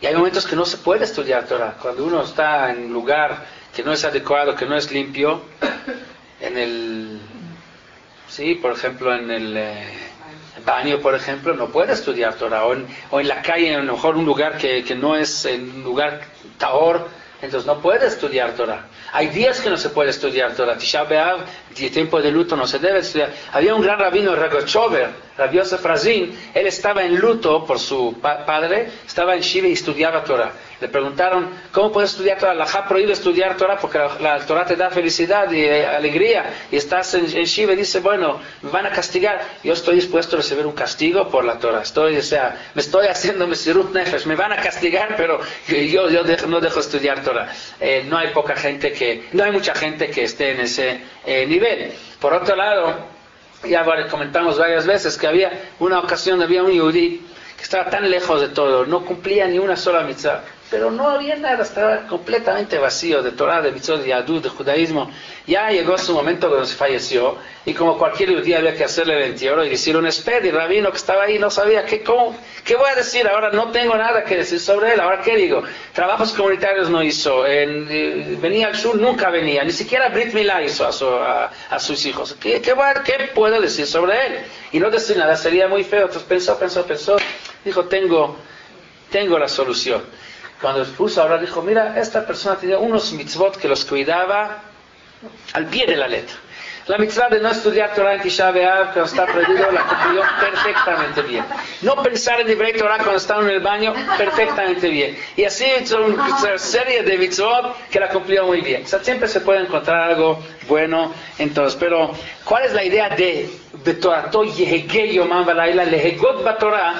Y hay momentos que no se puede estudiar Torah. Cuando uno está en un lugar que no es adecuado, que no es limpio, por ejemplo, en el baño, por ejemplo, no puede estudiar Torah. O en la calle, a lo mejor un lugar que no es un lugar tahor, entonces no puede estudiar Torah. Hay días que no se puede estudiar Torah. Tisha B'Av, tiempo de luto, no se debe estudiar. Había un gran rabino, Rogochover, Rabbi Yosef Razin, él estaba en luto por su padre, estaba en Shiva y estudiaba Torah. Le preguntaron, ¿cómo puedes estudiar Torah? La Já prohíbe estudiar Torah porque la Torah te da felicidad y alegría. Y estás en Shiva y dice, bueno, me van a castigar. Yo estoy dispuesto a recibir un castigo por la Torah. Me estoy haciendo Mesirut Nefesh. Me van a castigar, pero yo no dejo estudiar Torah. No hay mucha gente que esté en ese nivel. Por otro lado, ya comentamos varias veces que había un yudí que estaba tan lejos de todo, no cumplía ni una sola mitzvah, pero no había nada, estaba completamente vacío de Torah, de mitzvot, de Yadut, de judaísmo. Ya llegó su momento cuando se falleció, y como cualquier judí había que hacerle el entierro y decir un esped, y el rabino que estaba ahí no sabía qué voy a decir, ahora no tengo nada que decir sobre él, ahora qué digo. Trabajos comunitarios no hizo, venía al sur, nunca venía, ni siquiera Brit Milá hizo a sus hijos. ¿Qué puedo decir sobre él? Y no decir nada, sería muy feo. Entonces pensó, dijo, tengo la solución. Cuando se puso a hablar, dijo, mira, esta persona tenía unos mitzvot que los cuidaba al pie de la letra. La mitzvah de no estudiar Torah en Tisha B'Av, cuando está prohibido, la cumplió perfectamente bien. No pensar en Divrei Torah cuando está en el baño, perfectamente bien. Y así son una serie de mitzvot que la cumplió muy bien. O sea, siempre se puede encontrar algo bueno. Entonces, pero, ¿cuál es la idea de Betorato Yehege Yomam V'Layla Lehegot Batorah?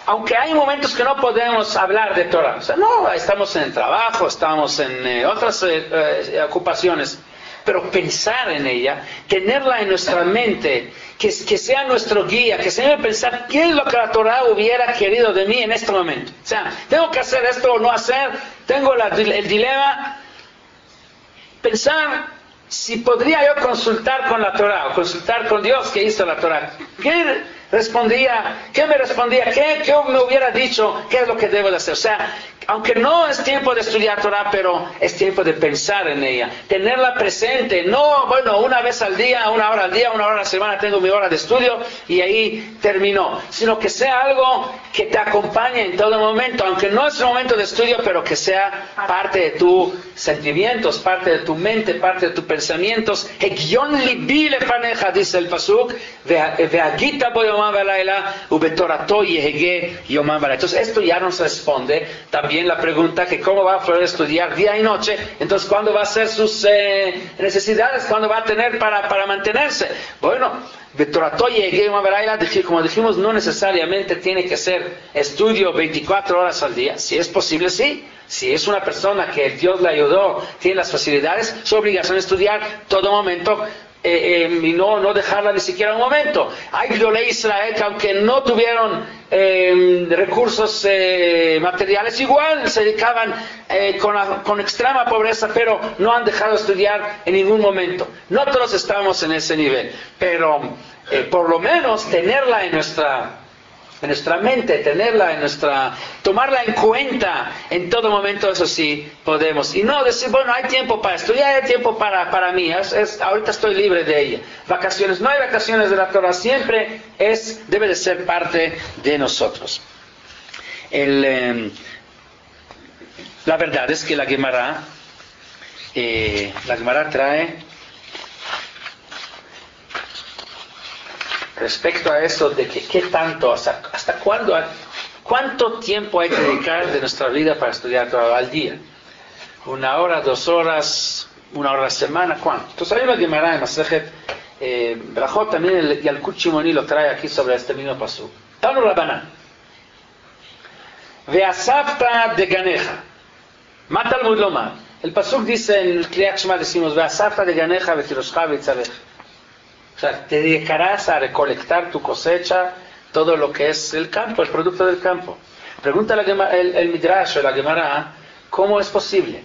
Aunque hay momentos que no podemos hablar de Torah, o sea, no, estamos en el trabajo, estamos en otras ocupaciones, pero pensar en ella, tenerla en nuestra mente, que sea nuestro guía, que se debe pensar qué es lo que la Torah hubiera querido de mí en este momento. O sea, tengo que hacer esto o no hacer, tengo el dilema, pensar si podría yo consultar con la Torah o consultar con Dios que hizo la Torah. ¿Qué me respondía? ¿Qué me hubiera dicho? ¿Qué es lo que debo de hacer? O sea, aunque no es tiempo de estudiar Torah, pero es tiempo de pensar en ella, tenerla presente. No, una vez al día, una hora al día, una hora a la semana tengo mi hora de estudio y ahí terminó. Sino que sea algo que te acompañe en todo momento, aunque no es un momento de estudio, pero que sea parte de tu sentimientos, parte de tu mente, parte de tus pensamientos. Hegion libi lefaneja, dice el pasuk, veagita bo yomam velaila, ubetorato yehege yomam velaila. Entonces esto ya nos responde también la pregunta que cómo va a poder estudiar día y noche. Entonces, ¿cuándo va a hacer sus necesidades? ¿Cuándo va a tener para mantenerse? Bueno, como dijimos, no necesariamente tiene que ser estudio 24 horas al día. Si es posible, sí. Si es una persona que Dios le ayudó, tiene las facilidades, su obligación es estudiar todo momento y no dejarla ni siquiera un momento. Hay Gdolei Israel que aunque no tuvieron recursos materiales, igual se dedicaban con extrema pobreza, pero no han dejado de estudiar en ningún momento. No todos estamos en ese nivel, pero por lo menos tenerla en nuestra mente, tomarla en cuenta en todo momento, eso sí podemos. Y no decir, bueno, hay tiempo para estudiar, hay tiempo para mí, ahorita estoy libre de ella. Vacaciones, no hay vacaciones de la Torah, siempre debe de ser parte de nosotros. La verdad es que la Gemara trae respecto a eso de que qué tanto, hasta cuánto tiempo hay que dedicar de nuestra vida para estudiar Torah al día. 1 hora, 2 horas, 1 hora a la semana, ¿cuánto? Entonces hay una Gemara en Masejet Brajot, también el Yalkut Shimoni lo trae aquí sobre este mismo pasuk. Tanu Rabbanan, Ve'asafta de Ganeja, Matal Mudloma. El pasuk dice en el Kriyat Shema, decimos Ve'asafta de Ganeja, Ve'tiroscha ve'itzareja. O sea, te dedicarás a recolectar tu cosecha, todo lo que es el campo, el producto del campo. Pregunta el Midrash o la Gemara, ¿cómo es posible?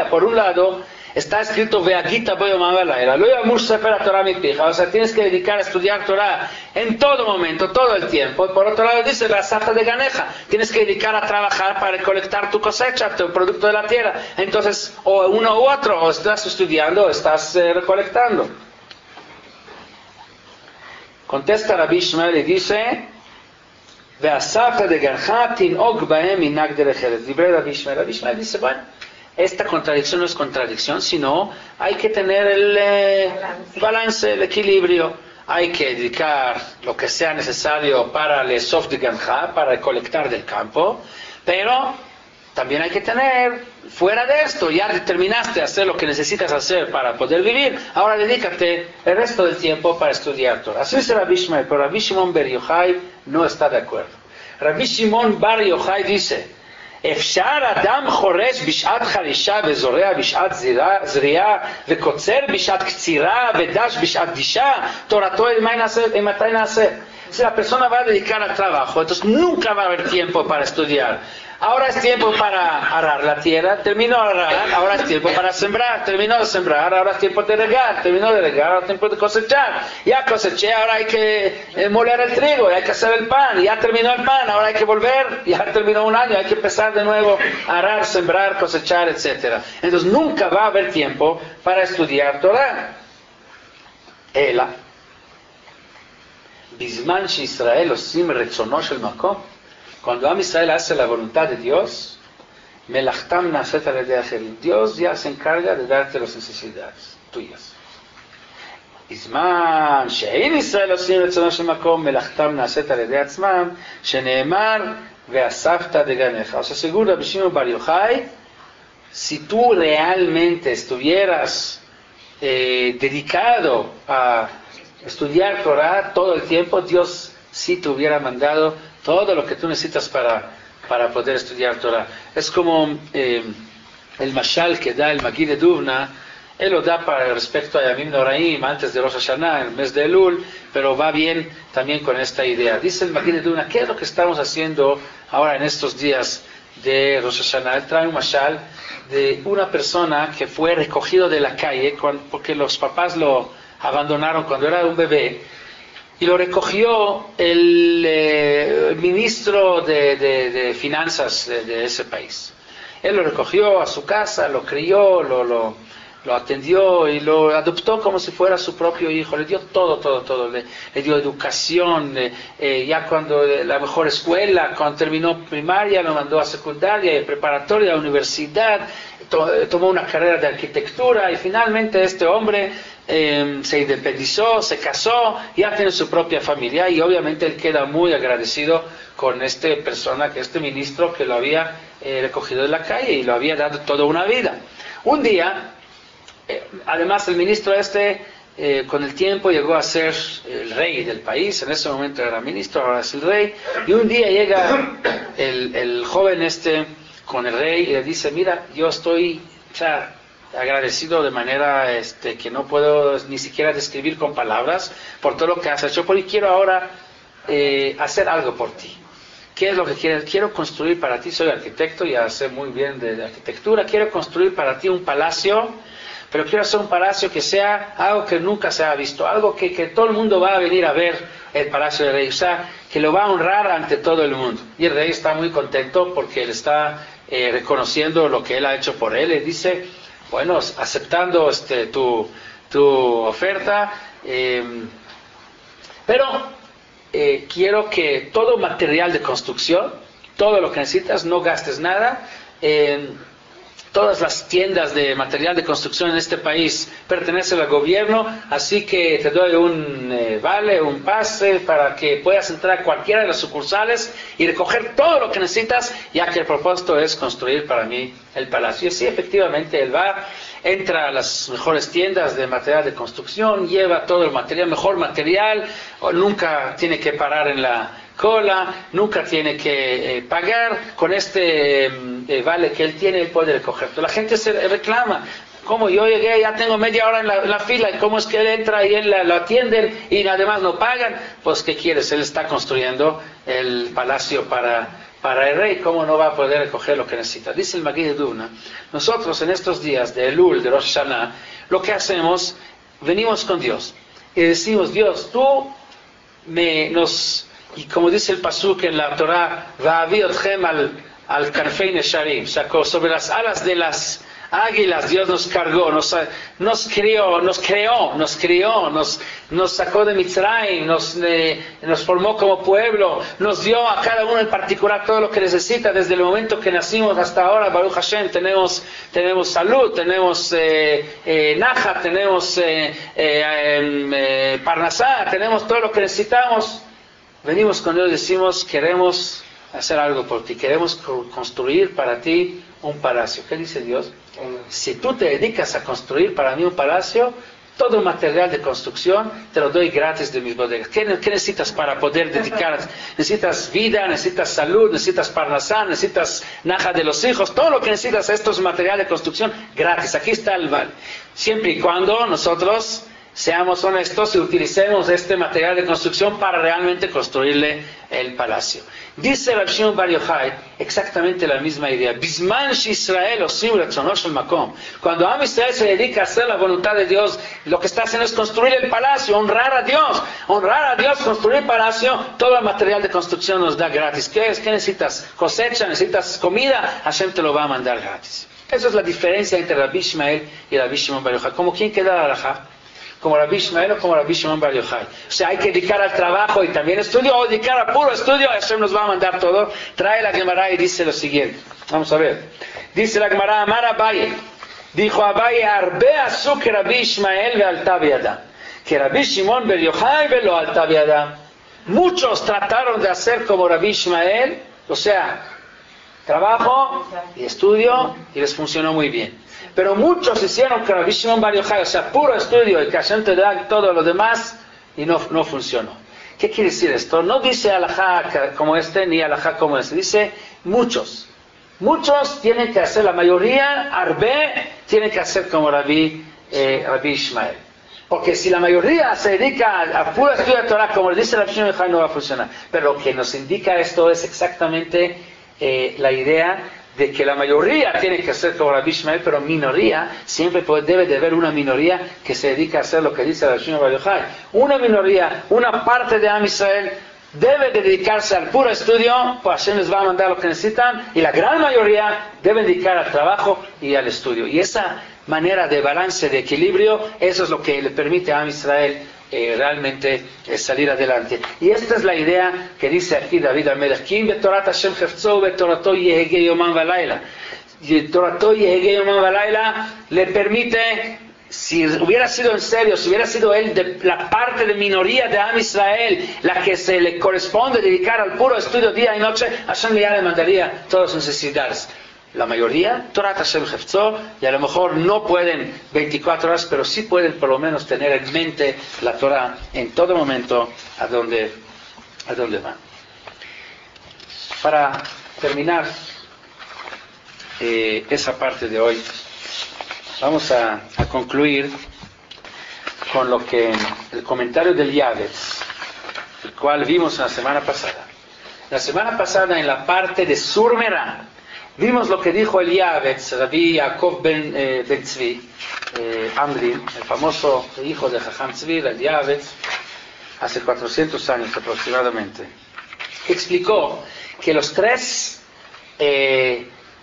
Por un lado, está escrito Veagita bo yomam velaila, lo yamush sefer Torah mipija, o sea, tienes que dedicar a estudiar Torah en todo momento, todo el tiempo. Por otro lado dice Ve'asafta de Ganeja, tienes que dedicar a trabajar para recolectar tu cosecha, tu producto de la tierra. Entonces, o uno u otro, o estás estudiando o estás recolectando. Contesta Rabbi Ishmael y dice Ve'asafta de Ganeja tin'og bahem minag derech eretz. Libre Rabbi Ishmael. Rabbi Ishmael dice, bueno, esta contradicción no es contradicción, sino hay que tener el balance, el equilibrio. Hay que dedicar lo que sea necesario para el sof de Ganeja, para recolectar del campo, pero también hay que tener, fuera de esto, ya determinaste hacer lo que necesitas hacer para poder vivir, ahora dedícate el resto del tiempo para estudiar Torah. Así dice Rabbi Ishmael, pero Rabbi Shimon Bar Yochai no está de acuerdo. Rabbi Shimon Bar Yochai dice, אפשר אדם חורש בשעת חרישה וזורע בשעת זריעה וקוצר בשעת קצירה ודש בשעת דישה, תורתו מתי נעשה? Si la persona va a dedicar al trabajo, entonces nunca va a haber tiempo para estudiar. Ahora es tiempo para arar la tierra, terminó de arar, ahora es tiempo para sembrar, terminó de sembrar, ahora es tiempo de regar, terminó de regar, ahora es tiempo de cosechar. Ya coseché, ahora hay que moler el trigo, hay que hacer el pan, ya terminó el pan, ahora hay que volver, ya terminó un año, hay que empezar de nuevo a arar, sembrar, cosechar, etc. Entonces nunca va a haber tiempo para estudiar Torah. Ela. Bisman Israel osim retzono shel makom. Cuando Am Israel hace la voluntad de Dios, melachtam na'ashet al yedei acherim. Dios ya se encarga de darte las necesidades tuyas. Bisman she'ein Israel osim retzono shel makom, melachtam na'ashet al yedei atzmam, shene'emar ve'asafta de Ganeja. O sea, según Rabbi Shimon Bar Yochai, si tú realmente estuvieras dedicado a estudiar Torah todo el tiempo, Dios sí te hubiera mandado todo lo que tú necesitas para poder estudiar Torah. Es como el mashal que da el Magid de Duvna, él lo da para respecto a Yamim Noraim, antes de Rosh Hashanah, en el mes de Elul, pero va bien también con esta idea. Dice el Magid de Duvna, ¿qué es lo que estamos haciendo ahora en estos días de Rosh Hashanah? Él trae un mashal de una persona que fue recogido de la calle porque los papás lo abandonaron cuando era un bebé, y lo recogió el ministro de finanzas de ese país. Él lo recogió a su casa, lo crió, lo lo atendió y lo adoptó como si fuera su propio hijo, le dio todo, le dio educación, ya cuando la mejor escuela, cuando terminó primaria, lo mandó a secundaria, preparatoria, a universidad, tomó una carrera de arquitectura y finalmente este hombre se independizó, se casó, ya tiene su propia familia y obviamente él queda muy agradecido con esta persona, que este ministro que lo había recogido de la calle y lo había dado toda una vida. Un día, además el ministro con el tiempo llegó a ser el rey del país, en ese momento era ministro, ahora es el rey, y un día llega el joven con el rey y le dice, mira, yo estoy agradecido de manera que no puedo ni siquiera describir con palabras por todo lo que has hecho, porque quiero ahora hacer algo por ti. ¿Qué es lo que quieres? Quiero construir para ti, soy arquitecto, ya sé muy bien de arquitectura, quiero construir para ti un palacio, pero quiero hacer un palacio que sea algo que nunca se ha visto, algo que todo el mundo va a venir a ver el palacio del rey, o sea, que lo va a honrar ante todo el mundo. Y el rey está muy contento porque él está reconociendo lo que él ha hecho por él, y dice, bueno, aceptando tu oferta, pero quiero que todo material de construcción, todo lo que necesitas, no gastes nada. Todas las tiendas de material de construcción en este país pertenecen al gobierno, así que te doy un vale, un pase para que puedas entrar a cualquiera de las sucursales y recoger todo lo que necesitas, ya que el propósito es construir para mí el palacio. Y así efectivamente él entra a las mejores tiendas de material de construcción, lleva todo el material, mejor material, nunca tiene que parar en la cola, nunca tiene que pagar, con vale que él tiene, él puede recoger. La gente se reclama, como yo llegué, ya tengo media hora en la fila, y cómo es que él entra y él lo atienden y además no pagan. Pues ¿qué quieres? Él está construyendo el palacio para el rey, ¿cómo no va a poder recoger lo que necesita? Dice el Magid de Dubna, nosotros en estos días de Elul, de Rosh Hashanah, lo que hacemos, venimos con Dios y decimos, Dios, tú y como dice el pasuk en la Torah, Va'avi otchem al karfei nesharim, sacó sobre las alas de las águilas, Dios nos cargó, nos crió, nos sacó de Mitzrayim, nos formó como pueblo, nos dio a cada uno en particular todo lo que necesita desde el momento que nacimos hasta ahora. Baruch Hashem, tenemos salud, tenemos naja, tenemos parnasá, tenemos todo lo que necesitamos. Venimos con Dios y decimos, queremos hacer algo por ti, queremos construir para ti un palacio. ¿Qué dice Dios? Si tú te dedicas a construir para mí un palacio, todo el material de construcción te lo doy gratis de mis bodegas. ¿Qué necesitas para poder dedicar? Necesitas vida, necesitas salud, necesitas parnasá, necesitas naja de los hijos, todo lo que necesitas, esto es material de construcción gratis. Aquí está el vale. Siempre y cuando nosotros seamos honestos y utilicemos este material de construcción para realmente construirle el palacio. Dice Rabbi Shimon Bar Yochai exactamente la misma idea. Bisman Israel osim retzono shel makom. Cuando Am Israel se dedica a hacer la voluntad de Dios, lo que está haciendo es construir el palacio, honrar a Dios, construir el palacio. Todo el material de construcción nos da gratis. ¿Qué necesitas? Cosecha, necesitas comida, Hashem te lo va a mandar gratis. Esa es la diferencia entre Rabbi Ishmael y Rabbi Shimon Bar Yochai. ¿Cómo quién queda la halajá? Como Rabbi Ishmael o como Rabbi Shimon Bar Yochai. O sea, hay que dedicar al trabajo y también estudio, o dedicar a puro estudio, Hashem nos va a mandar todo. Trae la Gemara y dice lo siguiente. Vamos a ver. Dice la Gemara, Amar Abaye. Dijo Abaye, Arbe asu que Rabbi Ishmael ve alta biada. Que Rabbi Shimon Bar Yochai ve lo alta biada. Muchos trataron de hacer como Rabbi Ishmael, o sea, trabajo y estudio, y les funcionó muy bien. Pero muchos hicieron que Rabbi Shimon Bar Yochai, o sea, puro estudio, y que Hashem te da todo lo demás, y no funcionó. ¿Qué quiere decir esto? No dice alajá como ni alajá como dice muchos. Muchos tienen que hacer, la mayoría, Arbe, tienen que hacer como Rabbi Ishmael. Porque si la mayoría se dedica a puro estudio de Torah, como dice Rabbi Shimon Bar Yochai, no va a funcionar. Pero lo que nos indica esto es exactamente la idea de que la mayoría tiene que hacer como Rabbi Ishmael, pero minoría, siempre debe de haber una minoría que se dedica a hacer lo que dice Rabbi Shimon Bar Yochai. Una minoría, una parte de Am Israel debe de dedicarse al puro estudio, pues Hashem les va a mandar lo que necesitan, y la gran mayoría debe dedicar al trabajo y al estudio. Y esa manera de balance, de equilibrio, eso es lo que le permite a Israel realmente salir adelante. Y esta es la idea que dice aquí David Amelech: Kim betorat Hashem chefzo betorato yehege yomam valayla. Torato yehege yomam valayla le permite, si hubiera sido en serio, si hubiera sido él de la parte de minoría de Am Israel, la que se le corresponde dedicar al puro estudio día y noche, Hashem ya le mandaría todas sus necesidades. La mayoría, Torah Hashem Hefzó, y a lo mejor no pueden 24 horas, pero sí pueden por lo menos tener en mente la Torah en todo momento a donde van. Para terminar esa parte de hoy, vamos a concluir con lo que el comentario del Yavetz, el cual vimos la semana pasada. La semana pasada, en la parte de Surmerá, vimos lo que dijo el Yavetz, Rabbi Yaakov ben Tzvi, Amrin, el famoso hijo de Jajam Tzvi, el Yavetz, hace 400 años aproximadamente. Explicó que los tres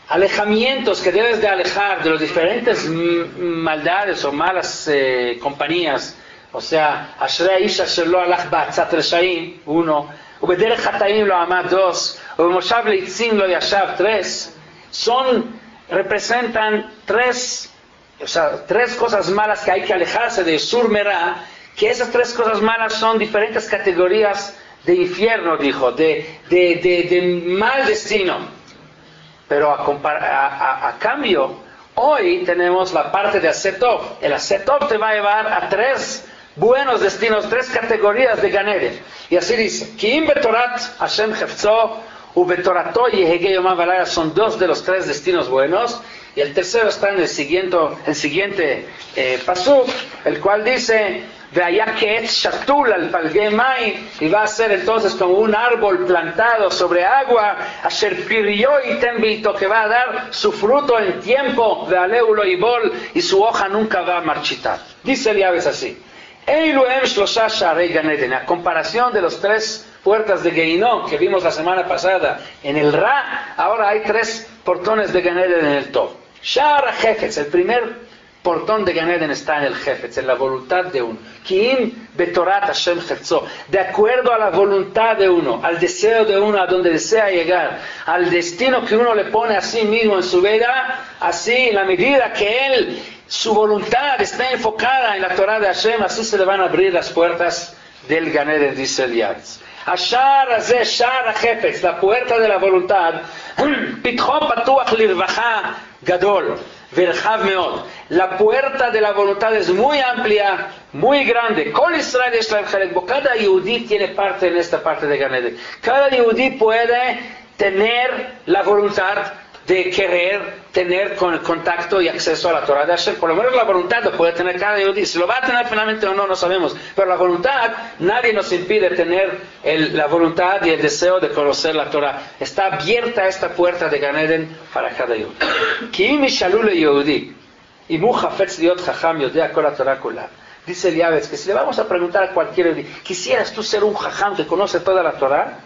alejamientos que debes de alejar de las diferentes maldades o malas compañías, o sea, Ashrei Ish Asher Lo Halach Ba'atzat Reshaim, 1, Ubederech Chataim Lo Amad, 2, Ubemoshav Leitzim Lo Yashav, 3, representan tres cosas malas que hay que alejarse de Surmerá, que esas tres cosas malas son diferentes categorías de infierno, dijo, de mal destino. Pero a cambio, hoy tenemos la parte de Asetov. El Asetov te va a llevar a tres buenos destinos, tres categorías de Gan Eden. Y así dice: Kiim betorat Hashem Hefzó ubetorato yehege yomam valayla, son dos de los tres destinos buenos. Y el tercero está en el siguiente pasuk, el cual dice: Veaya que shatul al palge mai, y va a ser entonces como un árbol plantado sobre agua, asher pirió y tenbito, que va a dar su fruto en tiempo, vealeulo y bol, y su hoja nunca va a marchitar. Dice el Yavetz así: Eilu em shlosha sharei Gan Eden, a comparación de los tres puertas de Geinom que vimos la semana pasada en el Ra, ahora hay tres portones de Gan Eden en el Tov. Shar HaHefetz, el primer portón de Gan Eden está en el Hefetz, en la voluntad de uno. Kiim betorat Hashem Hefzó, de acuerdo a la voluntad de uno, al deseo de uno, a donde desea llegar, al destino que uno le pone a sí mismo en su vida, así en la medida que su voluntad está enfocada en la Torah de Hashem, así se le van a abrir las puertas del Gan Eden, dice el Yavetz. Ashar azeh shar HaHefetz, la puerta de la voluntad, pitcho patuach lirvacha gadol, verjav meod. La puerta de la voluntad es muy amplia, muy grande. Kol Israel es la Jerek. Cada yehudí tiene parte en esta parte de Gan Eden. Cada yehudí puede tener la voluntad de querer tener con el contacto y acceso a la Torah de Hashem. Por lo menos la voluntad lo puede tener cada yehudí. Si lo va a tener finalmente o no, no sabemos. Pero la voluntad, nadie nos impide tener la voluntad y el deseo de conocer la Torah. Está abierta esta puerta de Gan Eden para cada yehudí. Ki mishalu le yehudí imu hafetz liot jajam yodea kol haTorah kula. Dice el Yavetz que si le vamos a preguntar a cualquier yehudí: ¿quisieras tú ser un jajam que conoce toda la Torah?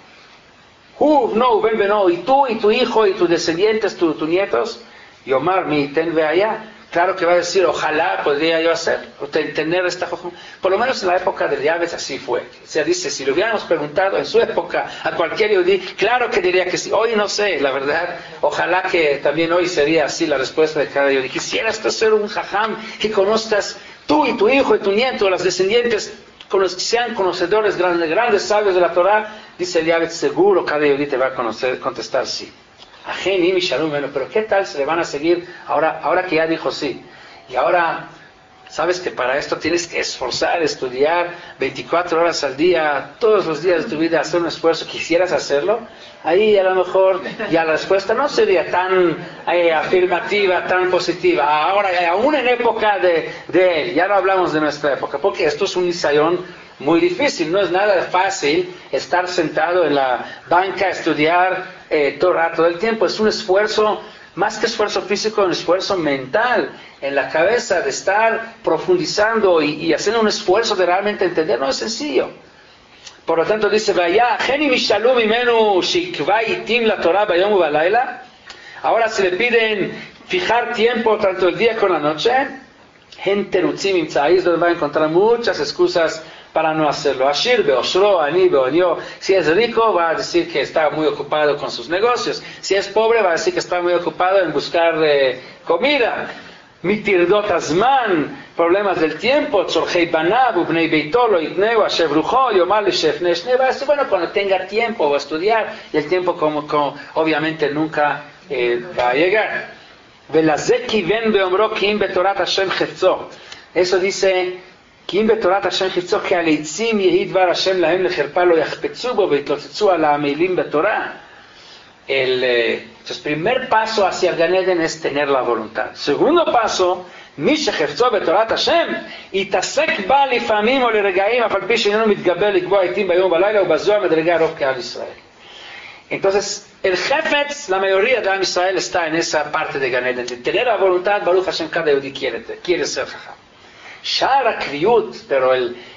No, ven, no, y tú, y tu hijo, y tus descendientes, tus nietos, y Omar, mi ten ve allá. Claro que va a decir: ojalá podría yo hacer, tener esta. Por lo menos en la época del Yavetz así fue. O sea, dice, si le hubiéramos preguntado en su época a cualquier yehudí, claro que diría que sí. Hoy no sé, la verdad, ojalá que también hoy sería así la respuesta de cada yehudí. Quisieras tú ser un jajam que conozcas tú y tu hijo y tu nieto, los descendientes, con los que sean conocedores grandes sabios de la Torah. Dice el Yavetz, seguro cada yehudí te va a contestar sí. Ajeni mi shalom, pero ¿qué tal se le van a seguir ahora que ya dijo sí? Y ahora, sabes que para esto tienes que esforzar, estudiar 24 horas al día, todos los días de tu vida, hacer un esfuerzo. ¿Quisieras hacerlo? Ahí a lo mejor ya la respuesta no sería tan afirmativa, tan positiva. Ahora, aún en época de él, ya no hablamos de nuestra época, porque esto es un nisayón muy difícil. No es nada fácil estar sentado en la banca a estudiar Torah todo el tiempo. Es un esfuerzo, más que esfuerzo físico, un esfuerzo mental en la cabeza, de estar profundizando y haciendo un esfuerzo de realmente entender. No es sencillo. Por lo tanto dice: Vaya, geni mishalum imenu shikva itim la Torah bayom ubalayla. Ahora si le piden fijar tiempo tanto el día como la noche, gente rutzim ahí donde va a encontrar muchas excusas para no hacerlo. Ashir beoshro, ani beonio. Si es rico, va a decir que está muy ocupado con sus negocios. Si es pobre, va a decir que está muy ocupado en buscar comida. Mitirdot azman, problemas del tiempo. Tzorchei banav, ubnei beito, lo itneu, ashev rucho, yomar lishef neshne. Va a decir, bueno, cuando tenga tiempo va a estudiar. Y el tiempo como obviamente nunca va a llegar. Velazeki ven beomro ki im betorat Hashem chetzo. Eso dice, כי אם בתורת השם חיצו כי על עצים יהי דבר השם להם לחרפה לא יחפצו בו ויתלוצצו על העמלים בתורה. Entonces, primer paso hacia el Gan Eden es tener la voluntad. Segundo paso, מי שחפצו בתורת השם יתעסק בה לפעמים או לרגעים אף על פי שאיננו מתגבר לקבוע עתים ביום ובלילה ובזוהר מדרגה רוב כעם ישראל. Entonces, el jefetz, la mayoría de Am Israel está en esa parte de Gan Eden. De tener la voluntad, Baruch Hashem, cada yudí quiere ser jajam. Shara Kriyut, pero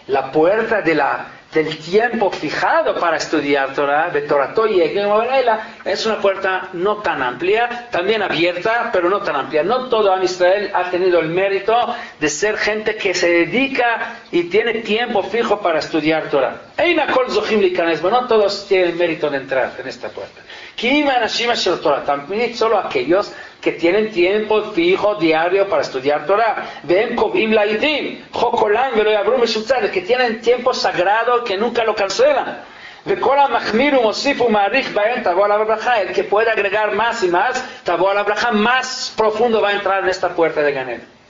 la puerta del tiempo fijado para estudiar Torah, de Torato y es una puerta no tan amplia, también abierta, pero no tan amplia. No todo Am Israel ha tenido el mérito de ser gente que se dedica y tiene tiempo fijo para estudiar Torah. No todos tienen el mérito de entrar en esta puerta. También solo aquellos que tienen tiempo fijo diario para estudiar Torah, que tienen tiempo sagrado que nunca lo cancelan. El que puede agregar más y más, más profundo va a entrar en esta puerta de Gan Eden.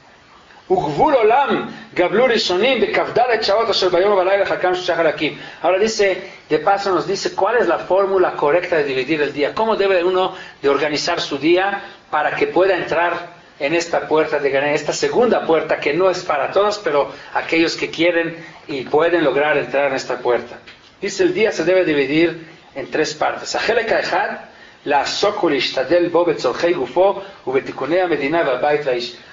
Ahora dice, de paso nos dice cuál es la fórmula correcta de dividir el día, cómo debe uno de organizar su día para que pueda entrar en esta puerta de Gan Eden, esta segunda puerta que no es para todos, pero aquellos que quieren y pueden lograr entrar en esta puerta. Dice, el día se debe dividir en tres partes.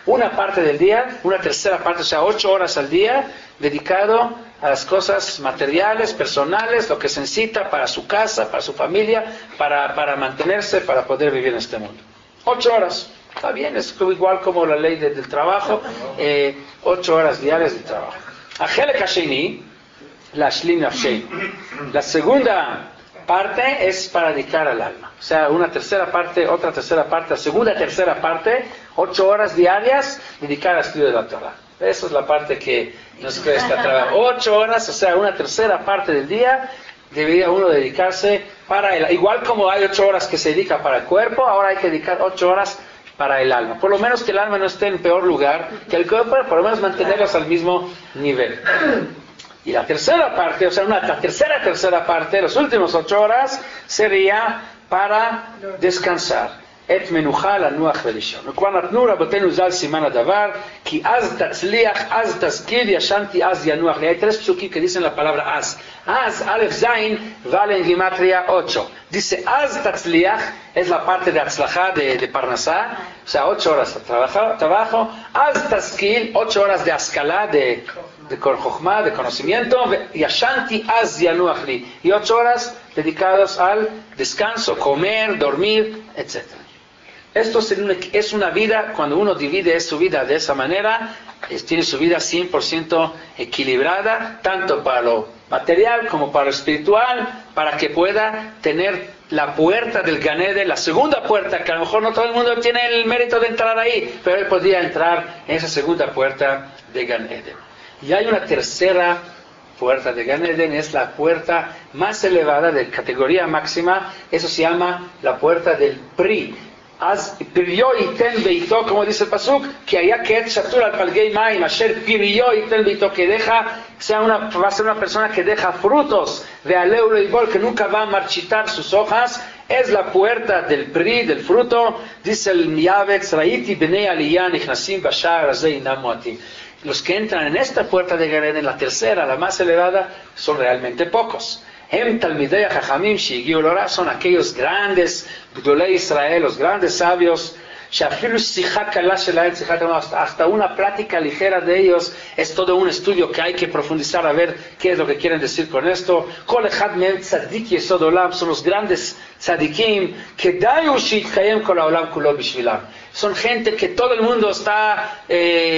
Una parte del día, una tercera parte, o sea, 8 horas al día, dedicado a las cosas materiales, personales, lo que se necesita para su casa, para su familia, para mantenerse, para poder vivir en este mundo. 8 horas, está bien, es igual como la ley del trabajo, 8 horas diarias de trabajo. La segunda parte es para dedicar al alma. O sea, una tercera parte, otra tercera parte, la segunda tercera parte, 8 horas diarias, dedicar al estudio de la Torah. Esa es la parte que nos cuesta trabajo. 8 horas, o sea, una tercera parte del día, debería uno dedicarse para el... Igual como hay 8 horas que se dedica para el cuerpo, ahora hay que dedicar 8 horas para el alma. Por lo menos que el alma no esté en peor lugar que el cuerpo, por lo menos mantenerlos al mismo nivel. Y la tercera parte, o sea, la tercera parte, las últimas 8 horas, sería para descansar. את מנוחה לנוח ולישון. וכבר נתנו רבותינו ז"ל סימן הדבר, כי אז תצליח, אז תזכיר, ישנתי, אז ינוח. Hay 3 psukim que dicen la palabra az. Az, Aleph, Zain, vale en Gematria 8. Dice, az tatzliach, es la parte de atzlajá, de parnasá, o sea, 8 horas de trabajo. Az tazkil, 8 horas de askalá, de jochma, de conocimiento. Yashanti, az yanuach li. Y 8 horas dedicados al descanso, comer, dormir, etc. Esto es una vida, cuando uno divide su vida de esa manera, tiene su vida 100% equilibrada, tanto para lo material como para lo espiritual, para que pueda tener la puerta del Gan Eden, la segunda puerta, que a lo mejor no todo el mundo tiene el mérito de entrar ahí, pero él podría entrar en esa segunda puerta de Gan Eden. Y hay una tercera puerta de Gan Eden, es la puerta más elevada, de categoría máxima, eso se llama la puerta del Pri. Pirió iten beito, como dice el pasuk, que haya que shatur al palgei maim, asher pirió iten beito, que va a ser una persona que deja frutos, de aleu leibol, que nunca va a marchitar sus hojas. Es la puerta del pri, del fruto. Dice el Miyavetz, raiti bnei aliyah nichnasim bashar hazeh inam muatim. Los que entran en esta puerta de Gan Eden, la tercera, la más elevada, son realmente pocos. Hem talmidei hachachamim shehigiu l'Orah, son aquellos grandes gdolei Israel, los grandes sabios, sheafilu sicha kala shelahem sichat hamas, hasta una plática ligera de ellos es todo un estudio que hay que profundizar a ver qué es lo que quieren decir con esto. Kol echad mehem tzadik yesod olam, son los grandes tzadikim, kedayu sheitkayem kol haolam kulo bishvilam. son gente que todo el mundo está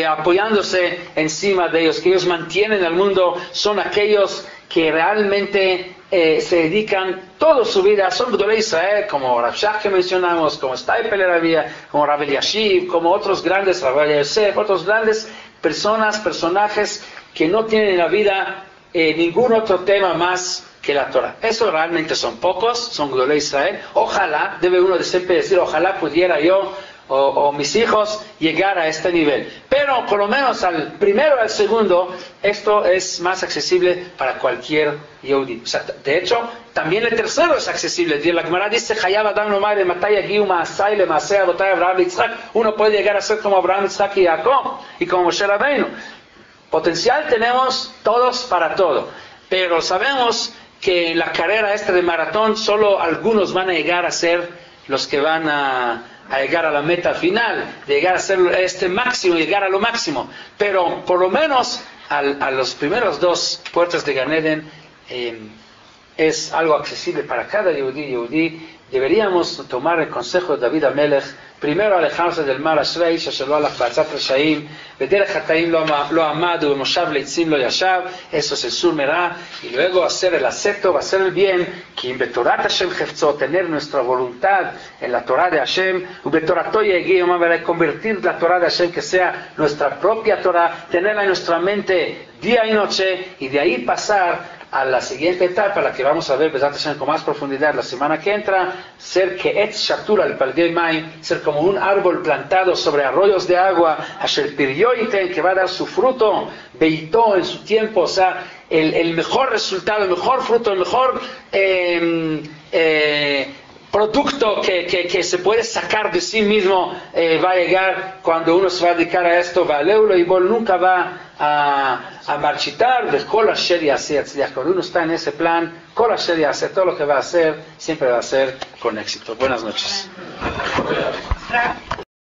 apoyándose encima de ellos, que ellos mantienen al mundo, son aquellos que realmente se dedican toda su vida, son Gdolei Israel, como Rav Shach que mencionamos, como Stai Pelerabia, como Rav Eliashiv, como otros grandes, Rav Yosef, otros grandes personajes que no tienen en la vida ningún otro tema más que la Torah. Eso realmente son pocos, son Gdolei Israel. Ojalá, debe uno de siempre decir, ojalá pudiera yo o mis hijos llegar a este nivel. Pero por lo menos al primero o al segundo, esto es más accesible para cualquier Yehudi. O sea, de hecho, también el tercero es accesible. La Gemara dice, uno puede llegar a ser como Abraham, Isaac y Jacob, y como Moshe Rabbeinu. Potencial tenemos todos para todo. Pero sabemos que en la carrera esta de maratón, solo algunos van a llegar a ser los que van a llegar a la meta final, de llegar a ser este máximo, llegar a lo máximo. Pero por lo menos a los primeros dos puertas de Gan Eden es algo accesible para cada Yehudí. Deberíamos tomar el consejo de David Amelech, primero alejarse del mal Ashrei, Shashelo alach ba'atzat reshaim, vederech hataim lo amadu, v'moshav leitzim lo yashav, eso es el sur merá, y luego hacer el acepto, hacer el bien, que en Betorat Hashem Hefzot, tener nuestra voluntad en la Torah de Hashem, Ubetorato yegi, convertir la Torah de Hashem que sea nuestra propia Torah, tenerla en nuestra mente día y noche, y de ahí pasar a la siguiente etapa, la que vamos a ver con más profundidad la semana que entra, ser que Etz Shatura, el Palgei Mai, ser como un árbol plantado sobre arroyos de agua, Asher Piryoiten, que va a dar su fruto, Beitó en su tiempo, o sea, el mejor resultado, el mejor fruto, el mejor producto que se puede sacar de sí mismo va a llegar cuando uno se va a dedicar a esto. Valeulo y Bol nunca va a marchitar de Kol Asher Yaseh. Cuando uno está en ese plan, Kol Asher Yaseh, todo lo que va a hacer siempre va a ser con éxito. Buenas noches.